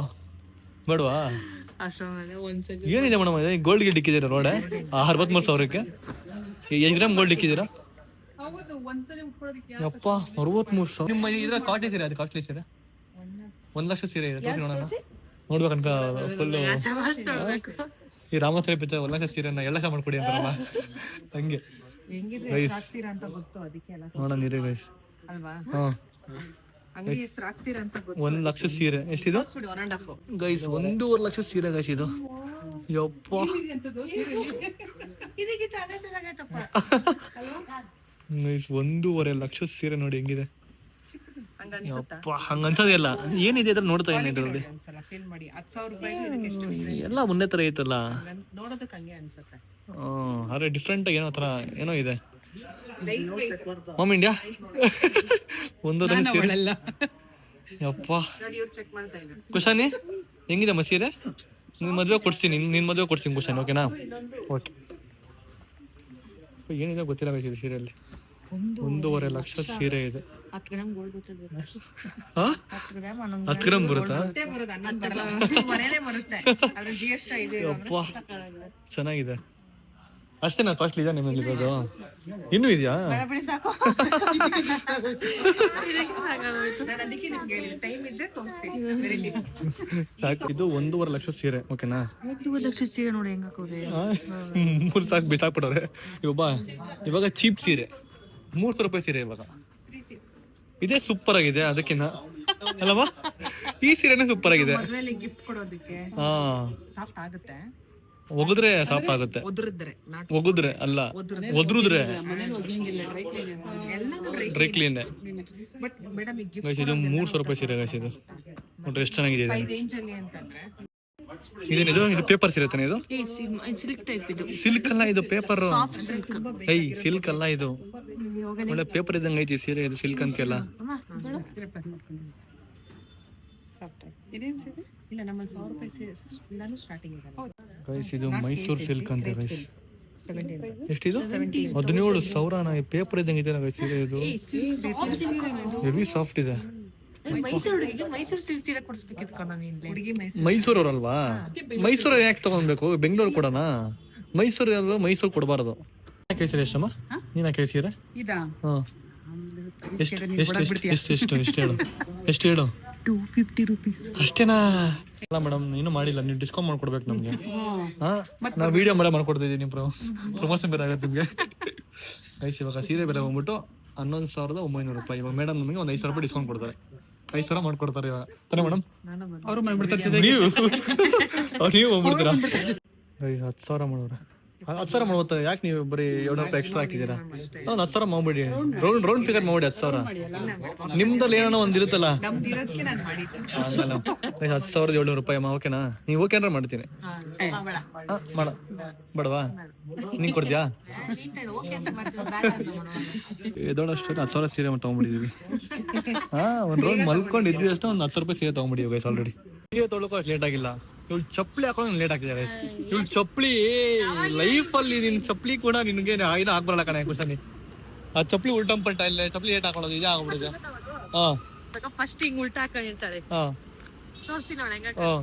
ಬೇಡವಾ? ಏನಿದೆ ಮೇಡಮ್, ಗೋಲ್ಡ್ ಗಿಲ್ಡ್ ಇಕ್ಕಿದ್ದೀರಾ ರೋಡೆ? 63,000ಕ್ಕೆ 8 ಗ್ರಾಮ್ ಗೋಲ್ಡ್ ಇಕ್ಕಿದ್ದೀರಾ? ಯಪ್ಪ, 63,000. ನಿಮ್ಮ ಇದ್ರ ಕಾಸ್ಟ್ಲಿ ಸೀರೆ, ಅದು ಕಾಸ್ಟ್ಲಿ ಸೀರೆ 1 ಲಕ್ಷ ಸೀರೆ ಇದೆ. ತೋರಿಸಿ ನೋಡೋಣ, ನೋಡ್ಬೇಕಂತ ಫುಲ್ಲು. ಈ ರಾಮಸ್ವಾಮಿ ಪಿಕ್ಚರ್ 1 ಲಕ್ಷ ಸೀರೆನ 2 ಲಕ್ಷ ಮಾಡ್ಕೊಡಿ ಅಂತಾರಲ್ಲ, ಹಂಗೆ ಗೈಸ್. ನೋಡೋಣ ನೀರೇ ಗೈಸ್. ಹಾಂ, 1 ಲಕ್ಷ ಸೀರೆ ಎಷ್ಟಿದು ಗೈಸ್? 1.5 ಲಕ್ಷ ಸೀರೆ ಗೈಸ್ ಇದು. ಯಪ್ಪ, ಗೈಸ್ 1.5 ಲಕ್ಷ ಸೀರೆ ನೋಡಿ ಹೆಂಗಿದೆ. ಯಪ್ಪ, ಹಂಗ ಅನ್ಸೋದಿಲ್ಲ. ಏನಿದೆ ಅದ್ರ ನೋಡ್ತಾ ಏನಿದೆ ಇದರಲ್ಲಿ? ಎಲ್ಲ ಒಂದೇ ತರ ಐತಲ್ಲ, ಅರೆ ಡಿಫ್ರೆಂಟ್ ಏನೋ ತರ ಏನೋ ಇದೆ. ಹೋಮ್ ಇಂಡಿಯಾ 1 ಲಕ್ಷ ಸೀರೆ. ಯಪ್ಪ ಕುಶಾನಿ ಹೆಂಗಿದೆ ಮ ಸೀರೆ? ನಿನ್ ಮದುವೆ ಕೊಡ್ತೀನಿ, ನಿನ್ ಮದುವೆ ಕೊಡ್ತೀನಿ ಕುಶಾನಿ, ಓಕೆನಾ? ಓಕೆ. ಏನಿದೆ ಗೊತ್ತಿಲ್ಲ ಇದು ಸೀರೆಯಲ್ಲಿ. 1.5 ಲಕ್ಷ ಸೀರೆ ಇದೆ. 10 ಗ್ರಾಮ್ ಬರುತ್ತಾ? ಯಪ್ಪ, ಚೆನ್ನಾಗಿದೆ. ಅಷ್ಟೇನಾ ಕಾಸ್ಟ್ಲಿ ಇದೆ ನಿಮ್ಮಲ್ಲಿರೋದು? ಇನ್ನೂ ಇದೆಯಾ? ಇದು 1.5 ಲಕ್ಷ ಸೀರೆ, ಓಕೆನಾ? 1 ಲಕ್ಷ ಸೀರೆ ನೋಡಿ ಹೆಂಗ ಹಾಕೋದೆ. 3 ಸಾಕು ಬಿಸಾಕ್ಬಿಟ್ಟವ್ರೆ. ಇವಾಗ ಚೀಪ್ ಸೀರೆ 300 ರೂಪಾಯಿ ಸೀರೆ ಇವಾಗ. ಇದೇ ಸೂಪರ್ ಆಗಿದೆ ಅದಕ್ಕಿಂತ, ಅಲ್ಲವಾ? ಈ ಸೀರೆನೇ ಸೂಪರ್ ಆಗಿದೆ. ಗಿಫ್ಟ್ ಕೊಡೋದಕ್ಕೆ ಸಾಫ್ಟ್ ಆಗುತ್ತೆ, ಒಗದ್ರೆ ಸಾಫ್ಟ್ ಆಗುತ್ತೆ. ಒಗದ್ರೆ ಅಲ್ಲ, ಒದ್ರುದ್ರೆ ಡ್ರೈ ಕ್ಲೀನ್. ಇದು 300 ರೂಪಾಯಿ ಸೀರೆ ಗೈಸ್. ಇದು ನೋಡ್ರಿ ಎಷ್ಟು ಚೆನ್ನಾಗಿದೆ. ಇದೇನಿದು? ಇದು ಪೇಪರ್ ಸೀರೆ ತಾನೆ? ಇದು ಸಿಲ್ಕ್ ಅಲ್ಲ, ಇದು ಪೇಪರ್. ಸಿಲ್ಕ್ ಅಲ್ಲ, ಇದು ಒಳ್ಳೆ ಪೇಪರ್ ಇದ್ದಂಗೆ ಐತಿ ಸೀರೆ. ಇದು ಸಿಲ್ಕ್ ಅಂತೆಲ್ಲ. ಗೈಸ್ ಇದು ಮೈಸೂರು ಸಿಲ್ಕ್ ಅಂತ ಗೈಸ್. ಎಷ್ಟಿದು? 17,000. ಪೇಪರ್ ಇದ್ದಂಗೆ ಇದೆ ಗೈಸ್ ಸೀರೆ. ಇದು ಹೆವಿ ಸಾಫ್ಟ್ ಇದೆ. ಮೈಸೂರು ಸಿಲ್ಕ್ ಸೀರೆ ಕೊಡಿಸ್ಬೇಕಿತ್ತು ಕಣ ಹುಡುಗಿ ಮೈಸೂರವ್ರಲ್ವಾ? ಮೈಸೂರು ಯಾಕೆ ತಗೊಳ್ಬೇಕು? ಬೆಂಗಳೂರು ಕೊಡೋಣ. ಮೈಸೂರು ಮೈಸೂರು ಕೊಡಬಾರದು. ಕೇಳಿಸಿರ ಎಷ್ಟಮ್ಮ? ನೀನ ಕೇಳಿಸಿರ? ಇದಾ ಎಷ್ಟು ಹೇಳು? ಎಷ್ಟು ಹೇಳು? 250 rupees ಅಷ್ಟೇನಾ? ಅಲ್ಲ ಮೇಡಮ್, ಇನ್ನೂ ಮಾಡಿಲ್ಲ. ನೀವು ಡಿಸ್ಕೌಂಟ್ ಮಾಡ್ಕೊಡ್ಬೇಕು ನಮ್ಗೆ. ನಾವು ವಿಡಿಯೋ ಮಾಡ್ಕೊಡ್ತಿದ್ದೀವಿ. ನೀವು ಪ್ರಮೋಷನ್ ಬೇರೆ ಆಗುತ್ತೆ ನಿಮ್ಗೆ. ಇವಾಗ ಸೀರೆ ಬೇರೆ ಬಂದ್ಬಿಟ್ಟು 11,900 ರೂಪಾಯಿ. ಇವಾಗ ಮೇಡಮ್ ನಮಗೆ ಒಂದು 5,000 ರೂಪಾಯಿ ಡಿಸ್ಕೌಂಟ್ ಕೊಡ್ತಾರೆ. 5,000 ಮಾಡ್ಕೊಡ್ತಾರೆ ಇವಾಗ ತಾನೇ ಮೇಡಮ್? ಅವರು ಮಾಡ್ಬಿಡ್ತಾರೆ. ನೀವು ಹೋಗ್ಬಿಡ್ತೀರಾ? 10,000 ಮಾಡೋರ. 10,000 ಮಾಡುತ್ತೆ. ಯಾಕೆ ನೀವು ಬರೀ 700 ರೂಪಾಯಿ ಎಕ್ಸ್ಟ್ರಾ ಹಾಕಿದ್ದೀರಾ? ಒಂದು 10,000 ಮಾಡ್ಬಿಡಿ. ರೌಂಡ್ ಫಿಗರ್ ಮಾಡ್ಬಿಡಿ. 10,000 ನಿಮ್ದಲ್ಲಿ ಏನೋ ಒಂದ್ ಇರುತ್ತಲ್ಲ, ಹಂಗಲ್ಲ. 10,700 ರೂಪಾಯಿ ಅಮ್ಮ. ಓಕೆನಾ? ನೀವು ಓಕೆ ಅಂದ್ರೆ ಮಾಡ್ತೀನಿ. ಮಾಡ ಬೇಡವಾ? ನೀನ್ ಕೊಡ್ತೀಯಾ? ಎದೋಳಷ್ಟು 10,000 ಸೀರೆ ತಗೊಂಡ್ಬಿಟ್ಟಿದೀವಿ. ಒಂದ್ ರೌಂಡ್ ಮಲ್ಕೊಂಡು ಇದ್ವಿ ಅಷ್ಟೇ. ಒಂದು 10,000 ರೂಪಾಯಿ ಸೀರೆ ತಗೊಂಡ್ಬಿಟ್ಟಿವಿ ಗೈಸ್ ಆಲ್ರೆಡಿ. ಸೀರೆ ತೊಗೊಳಕ್ಕೂ ಅಷ್ಟು ಲೇಟ್ ಆಗಿಲ್ಲ. ಇವಳು ಚಪ್ಪಲಿ ಹಾಕೊಂಡು ಲೇಟ್ ಆಗ್ತಿದ್ದಾರೆ. ಇವಳು ಚಪ್ಪಲಿ ಲೈಫ್ ಅಲ್ಲಿ ನಿನ್ ಚಪ್ಪಲಿ ಕೂಡ ನಿನ್ಗೆ ಏನೋ ಆಗ್ಬರಲ್ಲ ಕಣೆ ಕುಶನಿ. ಆ ಚಪ್ಪಲಿ ಉಲ್ಟಂಪಲ್ಟ ಇಲ್ಲ, ಚಪ್ಪಲಿ ಲೇಟ್ ಹಾಕೊಳ್ಳೋದು ಇದೇ ಆಗ್ಬಿಡಿದೆ. ಫಸ್ಟ್ ಹಿಂಗ್ ಉಲ್ಟಾ ಹಾಕೊಂಡಿರ್ತಾಳೆ. ತೋರಿಸ್ತೀನಿ ಅವಳ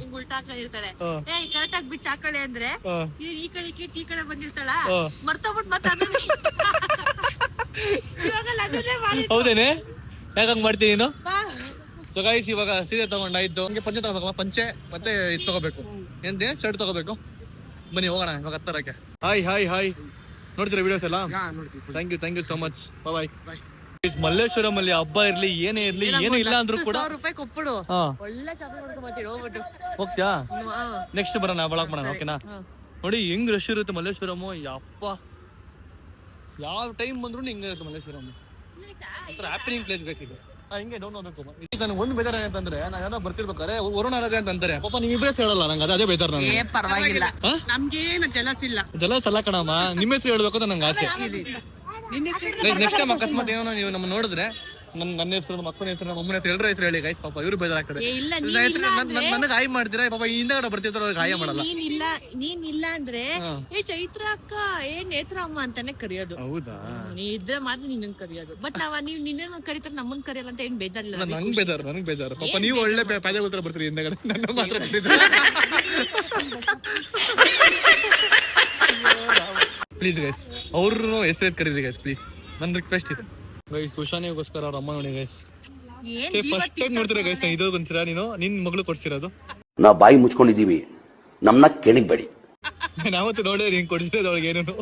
ಹಿಂಗ್ ಉಲ್ಟಾ ಹಾಕೊಂಡಿರ್ತಾಳೆ. ಕರೆಕ್ಟ್ ಆಗಿ ಬಿಚ್ಚ ಹಾಕಳೆ ಅಂದ್ರೆ ಈ ಕಡೆ ಈ ಕಡೆ ಬಂದಿರ್ತಾಳ. ಮರ್ತೋಗ್ಬಿಟ್ಟು ಮತ್ತೆ ಹೌದೇನೆ? ಯಾಕಂಗ್ ಮಾಡ್ತೀನಿ ನೀನು? ಸೊ ಗೈಸ್, ಇವಾಗ ಸೀರೆ ತಗೊಂಡಾಯ್ತು. ಹಂಗೆ ಪಂಚೆ ತಗೋಬೇಕಲ್ಲ, ಪಂಚೆ ಮತ್ತೆ ಇದು ತಗೋಬೇಕು. ಏನ್ ಶರ್ಟ್ ತಗೋಬೇಕು. ಬನ್ನಿ ಹೋಗೋಣ ಇವಾಗ ಹತ್ತರಕ್ಕೆ. ಹಾಯ್ ನೋಡ್ತೀರಾ ವಿಡಿಯೋಸ್ ಎಲ್ಲ? Thank you so much. Bye. Malleshwaram ಅಲ್ಲಿ ಹಬ್ಬ ಇರ್ಲಿ ಏನೇ ಇರ್ಲಿ, ಏನು ಇಲ್ಲ ಅಂದ್ರೂ ಕೂಡ ರೂಪಾಯಿ ಕೊಟ್ಬಿಡು. ಒಳ್ಳೆ ಚಾಪೆ ಮಾಡ್ಕೊಂಡ್ಬರ್ತೀವಿ ಹೋಗ್ಬಿಟ್ಟು. ಹೋಗ್ತೀಯಾ? ನೆಕ್ಸ್ಟ್ ಬರೋಣ, ಬಳಕ್ ಮಾಡೋಣ. ಓಕೆನಾ? ನೋಡಿ ಹೆಂಗ್ ರಶ್ ಇರುತ್ತೆ ಮಲ್ಲೇಶ್ವರಂ. ಯಪ್ಪ, ಯಾವ ಟೈಮ್ ಬಂದ್ರು ಹಿಂಗೆ ಇರುತ್ತೆ ಮಲ್ಲೇಶ್ವರಂ. ಹ್ಯಾಪಿನಿಂಗ್ ಪ್ಲೇಸ್ ಗೈಸ್ ಇದು. ಹಿಂಗೆ ಡೌನ್ ಹೋಗ್ಬೇಕು. ನನಗೆ ಒಂದು ಬೇಜಾರ ಅಂತಂದ್ರೆ, ನಾನು ಯಾವ್ದೋ ಬರ್ತಿರ್ಬೇಕಾರೆ ವರುಣ ಅಂತ ಅಂತಾರೆ. ಪಾಪ ನೀವು ಇಬ್ಬರೇ ಹೇಳಲ್ಲ ನಂಗೆ. ಅದೇ ಬೇಜಾರ. ನನಗೆ ಪರವಾಗಿಲ್ಲ, ನಮ್ಗೇನು ಜಲಸ್ ಇಲ್ಲ. ಜಲಸ್ ಅಲ್ಲ ಕಣಮ್ಮ, ನಿಮ್ಮ ಹೆಸರು ಹೇಳ್ಬೇಕು ಅಂತ ನಂಗೆ ಆಸೆ. ನೆಕ್ಸ್ಟ್ ಟೈಮ್ ಅಕಸ್ಮಾತ್ ಏನೋ ನೀವು ನಮ್ಮ ನೋಡಿದ್ರೆ ನನ್ನ ಹೆಸರು, ನಮ್ಮ ಅಕ್ಕನ ಹೆಸರು, ನಮ್ಮ ಅಮ್ಮನ ಹೆಸರು, ಎಲ್ಲರ ಹೆಸರು ಹೇಳಿ ಗೈಸ್. ಪಾಪ ಇವ್ರು ಬೇಜಾರಾಗ್ತದೆ. ನನಗೆ ಹಾಯ್ ಮಾಡ್ತೀರಾ? ಪಾಪ ಹಿಂದಗಡೆ ಬರ್ತಿರ್ತಾರೆ, ಅವ್ರಿಗೆ ಹಾಯ ಮಾಡಲ್ಲ. ನೀನ್ ಇಲ್ಲ ಅಂದ್ರೆ ಚೈತ್ರ ಅಕ್ಕ, ನೇತ್ರ ಅಮ್ಮ ಅಂತಾನೆ ಕರೆಯೋದು. ಹೌದಾ? ನೀ ಇದ್ರೆ ಮಾತ್ರ ನಿನ್ನ ಕರೆಯೋದು. ಬಟ್ ನೀವ್ ನಿನ್ನ ಕರೀತಾರೆ, ನಮ್ಮನ್ ಕರೆಯಲ್ಲ ಅಂತ ಏನ್ ಬೇಜಾರಿಲ್ಲ. ನಂಗೆ ಬೇಜಾರು. ಪಾಪ ನೀವು ಒಳ್ಳೆ ಪಾಯ್ದೆ ಉತ್ತರ ಬರ್ತೀರಿ ಹಿಂದಗಡೆ, ನನ್ನ ಮಾತ್ರ ಪ್ಲೀಸ್ ಗೈಸ್, ಅವ್ರನ್ನು ಹೆಸರು ಕರೀರಿ ಗೈಸ್ ಪ್ಲೀಸ್. ನನ್ನ ರಿಕ್ವೆಸ್ಟ್ ಇದೆ ಗೈಸ್. ಕುಶಾನಿಗೋಸ್ಕರ ಅವ್ರ ಅಮ್ಮ ನೋಡಿ ಗೈಸ್. ಫಸ್ಟ್ ಟೈಮ್ ನೋಡ್ತೀರಾ ಗೈಸ್? ಇದು ಬಂತೀರಾ ನೀನು? ನಿನ್ ಮಗಳು ಕೊಡ್ಸಿರೋದು. ನಾವು ಬಾಯಿ ಮುಚ್ಕೊಂಡಿದೀವಿ, ನಮ್ಮನ್ನ ಕೆಣಿಗ್ಬೇಡಿ. ನಾವತ್ತು ನೋಡಿದ್ರೆ ಹಿಂಗ್ ಕೊಡ್ಸಿರೋದು ಅವಳಿಗೆ. ಏನು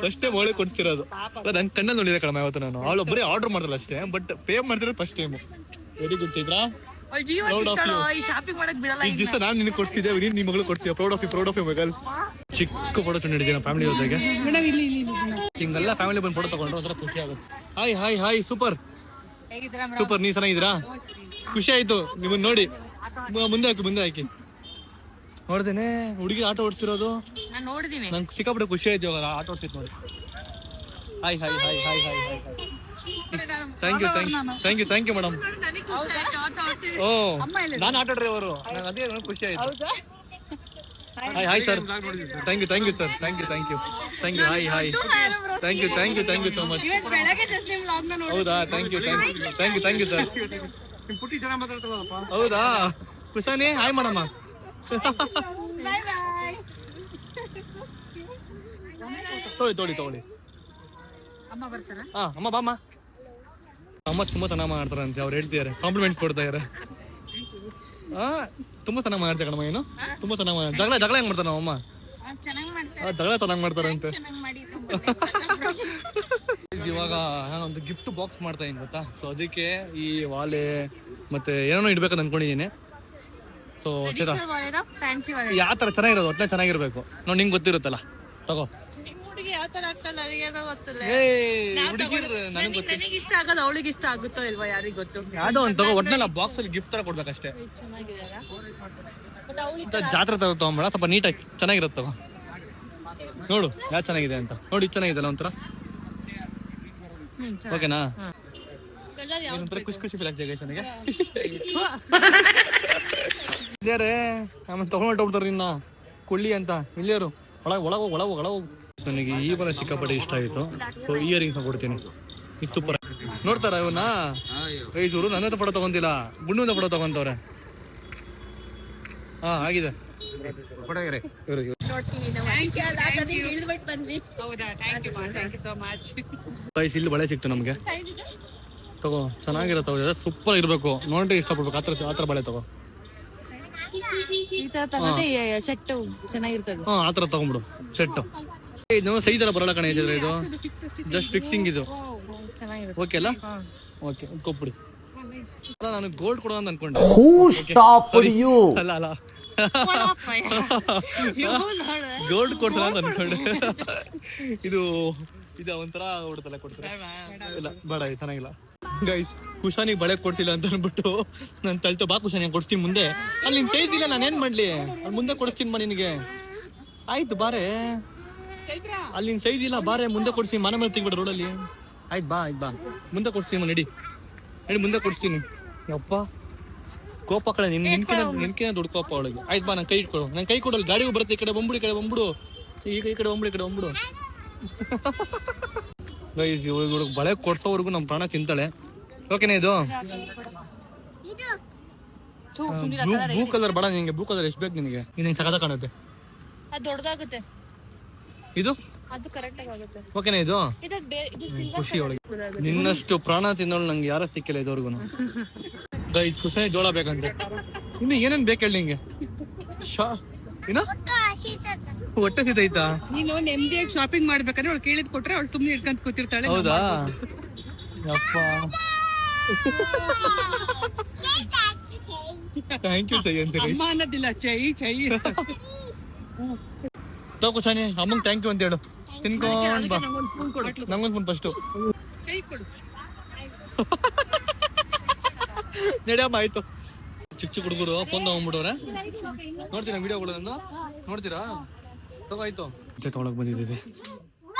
ಫಸ್ಟ್ ಟೈಮ್ ಅವಳೆ ಕೊಡ್ಸಿರೋದು. ನನ್ ಕಣ್ಣಲ್ಲಿ ನೋಡಿದೆ ಕಡಿಮೆ ಯಾವತ್ತು ನಾನು. ಅವಳು ಬರೀ ಆರ್ಡರ್ ಮಾಡ್ತಾಳೆ ಅಷ್ಟೇ, ಬಟ್ ಪೇ ಮಾಡ್ತಿರೋದು first time. Very good Chaitra. Shopping ಮಾಡಕ್ ಬಿಡಲ್ಲ. ಈ ದಿವಸ ನಾನು ನಿನಗೆ ಕೊಡ್ಸಿದ್ದೆ, ನೀನ್ ನಿಮ್ಮ ಮಗಳು ಕೊಡ್ಸಿದ್ದೆ. ಪ್ರೌಡ್ ಆಫ್ ಯು ಮಗಲ್. ಚಿಕ್ಕ ಫೋಟೋ ತಂದಿದ್ದೀನಿ ಫ್ಯಾಮಿಲಿ ಜೊತೆಗೆ. ಹಿಂಗೆಲ್ಲ ಫ್ಯಾಮಿಲಿ ಬಂದು ಫೋಟೋ ತಗೊಂಡ್ರೆ ಒಂಥರ ಖುಷಿ ಆಗುತ್ತೆ. Hi super. ನೀವ್ ಚೆನ್ನಾಗಿದ್ದೀರಾ? ಖುಷಿ ಆಯ್ತು ನಿಮ್ಮನ್ನ ನೋಡಿ. ಮುಂದೆ ಹಾಕಿ ನೋಡ್ದೇನೆ ಹುಡುಗಿ ಆಟೋ ಓಡಿಸಿರೋದು. ನಾನು ನೋಡಿದೀನಿ, ನಂಗೆ ಸಿಕ್ಕಾಪಟ್ಟೆ ಖುಷಿ ಆಯ್ತು ಇವಾಗ ಆಟೋ ಓಡಿಸಿದ್ ನೋಡಿ. Hi thank you madam. ಓ, ನಾನು ಆಟೋ ಡ್ರೈವರು. ನಂಗೆ ಅದೇ ಖುಷಿ ಆಯ್ತು. Hi sir. Thank you sir. Thank you. Hi thank you so much. ಹೌದಾ? Thank you sir. ಹೌದಾ? ಕುಶಾನಿ ಹಾಯ್ ಮಾಡಮ್ಮ. ತಗೊಳ್ಳಿ. ಅಮ್ಮ ಬಾಮ್ಮ. ಅಮ್ಮ ತುಂಬಾ ಚೆನ್ನಾಗಿ ಮಾಡ್ತಾರಂತೆ ಅವ್ರು ಹೇಳ್ತಿದ್ದಾರೆ. ಕಾಂಪ್ಲಿಮೆಂಟ್ಸ್ ಕೊಡ್ತಾ ಇದಾರೆ. ತುಂಬಾ ಚೆನ್ನಾಗಿ ಮಾಡ್ತಾರೆ ಕಣಮ್ಮ. ಏನು ತುಂಬಾ ಚೆನ್ನಾಗಿ ಜಗಳ ಹೆಂಗ್ ಮಾಡ್ತಾರ ಅಮ್ಮ? ಜಗಳ ಚೆನ್ನಾಗಿ ಮಾಡ್ತಾರಂತೆ. ಇವಾಗ ಒಂದು ಗಿಫ್ಟ್ ಬಾಕ್ಸ್ ಮಾಡ್ತಾ ಇದೀನಿ ಗೊತ್ತಾ. ಸೊ ಅದಕ್ಕೆ ಈ ವಾಲೆ ಮತ್ತೆ ಏನೋ ಇಡ್ಬೇಕಂತ ಅನ್ಕೊಂಡಿದೀನಿ. ಸೊ ಯಾವ ತರ ಚೆನ್ನಾಗಿರೋದು, ಒಟ್ಟೆ ಚೆನ್ನಾಗಿರ್ಬೇಕು ನೋಡಿ. ನಿಂಗೆ ಗೊತ್ತಿರುತ್ತಲ್ಲ, ತಗೋ. ನನಗೆ ಇಷ್ಟ ಆಗಲ್ಲ, ಅವಳಿಗೆ ಇಷ್ಟ ಆಗುತ್ತೋ ಇಲ್ವಾ ಯಾರಿಗ್ ಗೊತ್ತು. ಯಾವ್ದೋ ಒಂದು ತಗೋ, ಒಟ್ನೆಲ್ಲ ಬಾಕ್ಸ್ ಅಲ್ಲಿ ಗಿಫ್ಟ್ ತರ ಕೊಡ್ಬೇಕಷ್ಟೇ. ಜಾತ್ರೆ ತರ ತಗೊಂಬೇಡ, ಸ್ವಲ್ಪ ನೀಟಾಗಿ ಚೆನ್ನಾಗಿರುತ್ತೆ ತಗೋ. ನೋಡು ಯಾವ್ದು ಚೆನ್ನಾಗಿದೆ ಅಂತ. ನೋಡಿ ಚೆನ್ನಾಗಿದೆಲ್ಲ ಒಂಥರ. ಓಕೆನಾ? ಒಂಥರ ಖುಷಿ ಫೀಲ್ ಆಗ್ತದೆ ನನಗೆ. ಆಮೇಲೆ ತಗೊಂಡ್ಬಿಡ್ತಾರೆ ನಿನ್ನ ಕೊಳ್ಳಿ ಅಂತ. ಇಲ್ಲಿಯರು ಒಳಗೋಗು. ನನಗೆ ಈ ಬರ ಸಿಕ್ಕಾಪಟ್ಟೆ ಇಷ್ಟ ಆಯಿತು. ಸೊ ಇಯರಿಂಗ್ಸ್ ಕೊಡ್ತೀನಿ. ಇದು ಸೂಪರ್. ನೋಡ್ತಾರ ಇವನ್ನ ಇವರು ನನ್ನ ಹತ್ರ ಫೋಟೋ ತಗೊಂತಿಲ್ಲ, ಗುಂಡು ಫೋಟೋ ತಗೊಂತವ್ರೆ. ಹಾ ಆಗಿದೆ. ಗೈಸ್ ಇಲ್ಲಿ ಬಳೆ ಸಿಕ್ತು ನಮ್ಗೆ, ತಗೋ ಚೆನ್ನಾಗಿರತ್ತವ, ಸೂಪರ್ ಇರ್ಬೇಕು, ನೋಡ್ರಿ ಇಷ್ಟಪಡ್ಬೇಕು ಆತರ ಬಳೆ ತಗೋ. ಸೆಟ್ ಚೆನ್ನಾಗಿರ್ತದೆ. ಹಾ ಆತರ ತಗೊಂಡ್ಬಿಡು ಸೆಟ್. ಇದು ಸೈಜ್ ಎಲ್ಲ ಬರಲ್ಲ ಕಣ ಇದ್ರೆ, ಇದು ಜಸ್ಟ್ ಫಿಕ್ಸಿಂಗ್ ಇದು. ಓಕೆ ಅಲ್ಲ? ಓಕೆ ಕೊಟ್ಬಿಡಿ. ನಾನು ಗೋಲ್ಡ್ ಕೊಡೋ ಅಂತ ಅನ್ಕೊಂಡೆ. ಅಲ್ಲ ಅಲ್ಲ ಗೋಲ್ಡ್ ಕೊಡ್ಸಲ್ಲ ಅಂತ ಅನ್ಕೊಂಡೆ. ಇದು ಒಂಥರ ಹೊಡ್ತಲ್ಲ ಕೊಡ್ತಾರೆ. ಇಲ್ಲ ಬೇಡ, ಇದು ಚೆನ್ನಾಗಿಲ್ಲ. ಗೈಸ್ ಕುಶಾನಿಗೆ ಬಳೆ ಕೊಡ್ಸಿಲ್ಲ ಅಂತ ಅನ್ಬಿಟ್ಟು ನಾನು ತಳ್ತು, ಬಾ ಕುಶಾನಿ ಕೊಡ್ಸ್ತೀನಿ ಮುಂದೆ. ಅಲ್ಲಿ ನಿನ್ ಸೈಜ್ ಇಲ್ಲ, ನಾನು ಏನ್ ಮಾಡ್ಲಿ, ಅಲ್ಲಿ ಮುಂದೆ ಕೊಡಿಸ್ತೀನಿ ಬಾ ನಿನಗೆ. ಆಯ್ತು ಬಾರೆ, ಅಲ್ಲಿ ನಿನ್ ಸೈಜ್ ಇಲ್ಲ, ಬಾರೆ ಮುಂದೆ ಕೊಡ್ಸ್ತೀನಿ, ಮನೆ ಮೇಲೆ ತೆಗ್ಬಿಡ ರೋಡಲ್ಲಿ. ಆಯ್ತು ಬಾ ಮುಂದೆ ಕೊಡ್ಸ್ತೀನಿ, ನಡಿ ಮುಂದೆ ಕೊಡ್ಸ್ತೀನಿ. ಯಪ್ಪ ಕೋಪ ಕಡೆ ನಿನ್ಕಿನ ದೊಡ್ಡ ಕೋಪ ಅವಳಿಗೆ. ಆಯ್ತು ಬಾ, ನಾನು ಕೈ ಇಟ್ಕೊಡು, ನಾನು ಕೈ ಕೊಡಲ್ಲ, ಗಾಡಿಗೂ ಬರುತ್ತೆ. ಈ ಕಡೆ ಬಂದ್ಬಿಡು, ಈ ಕಡೆ ಬಂದ್ಬಿಡು, ಈ ಕಡೆ ಬಂದ್ಬಿಡು. ಗೈಸ್ ಇವ್ರಿಗೆ ಬಳೆ ಕೊಡ್ಸೋವರೆಗೂ ನಮ್ಮ ಪ್ರಾಣ ತಿಂತಾಳೆ. ಓಕೆನಾ? ಇದು ಬ್ಲೂ ಕಲರ್ ಬೇಡ ನಿಂಗೆ, ಬ್ಲೂ ಕಲರ್ ಎಷ್ಟು ಬೇಕು ನಿನಗೆ? ನಿನಗೆ ಸಖತ್ ಕಾಣುತ್ತೆ. ಅದು ದೊಡ್ಡದಾಗುತ್ತೆ, ಇದು ಅದು ಕರೆಕ್ಟ್ ಆಗುತ್ತೆ. ಓಕೆನಾ? ಇದು ಖುಷಿ ಒಳಗೆ. ನಿನ್ನಷ್ಟು ಪ್ರಾಣ ತಿನ್ನೋಳು ನಂಗೆ ಯಾರ ಸಿಕ್ಕಿಲ್ಲ ಇದುವರೆಗೂ. ಗೈಸ್ ಕುಶಾನಿ ಜೋಳ ಬೇಕಂತೆ. ಇನ್ನು ಏನೇನ್ ಬೇಕು ಹೇಳಿ ನಿಂಗೆ? ಹೊಟ್ಟೆ ಸಿದ್ದೈತಾ? ನೀನು ನೆಮ್ಮದಿಯಾಗಿ ಶಾಪಿಂಗ್ ಮಾಡ್ಬೇಕಂದ್ರೆ ಅವ್ಳು ಕೇಳಿದ್ ಕೊಟ್ರೆ ಅವ್ಳು ಸುಮ್ನೆ ಇಟ್ಕೊಂತ ಕೂತಿರ್ತಾಳೆ. ಹೌದಾ? ಯಪ್ಪ ಥ್ಯಾಂಕ್ ಯು ಚೈ ಅಂತ. ಅಮ್ಮ ಅನ್ನೋದಿಲ್ಲ, ಚೈ ತಗೋ ಕುಶಾನಿ, ಅಮ್ಮಂಗೆ ಥ್ಯಾಂಕ್ ಯು ಅಂತ ಹೇಳು. ತಿನ್ಕೊಂಡ್ ಬಾ. ನಂಗೊಂದು ಸ್ಪೂನ್ ಫಸ್ಟು ಕೈ ಕೊಡು. ನಡಿಯಮ್ಮ. ಆಯ್ತು. ಚಿಕ್ಕ ಹುಡುಗರು ಫೋನ್ ತಗೊಂಡ್ಬಿಡೋರೆ. ನೋಡ್ತೀರಾ ವಿಡಿಯೋಗಳು? ನೋಡ್ತೀರಾ? ತಗೋ ಆಯ್ತು. ತಗೊಳಕ್ ಬಂದಿದ್ದೀವಿ.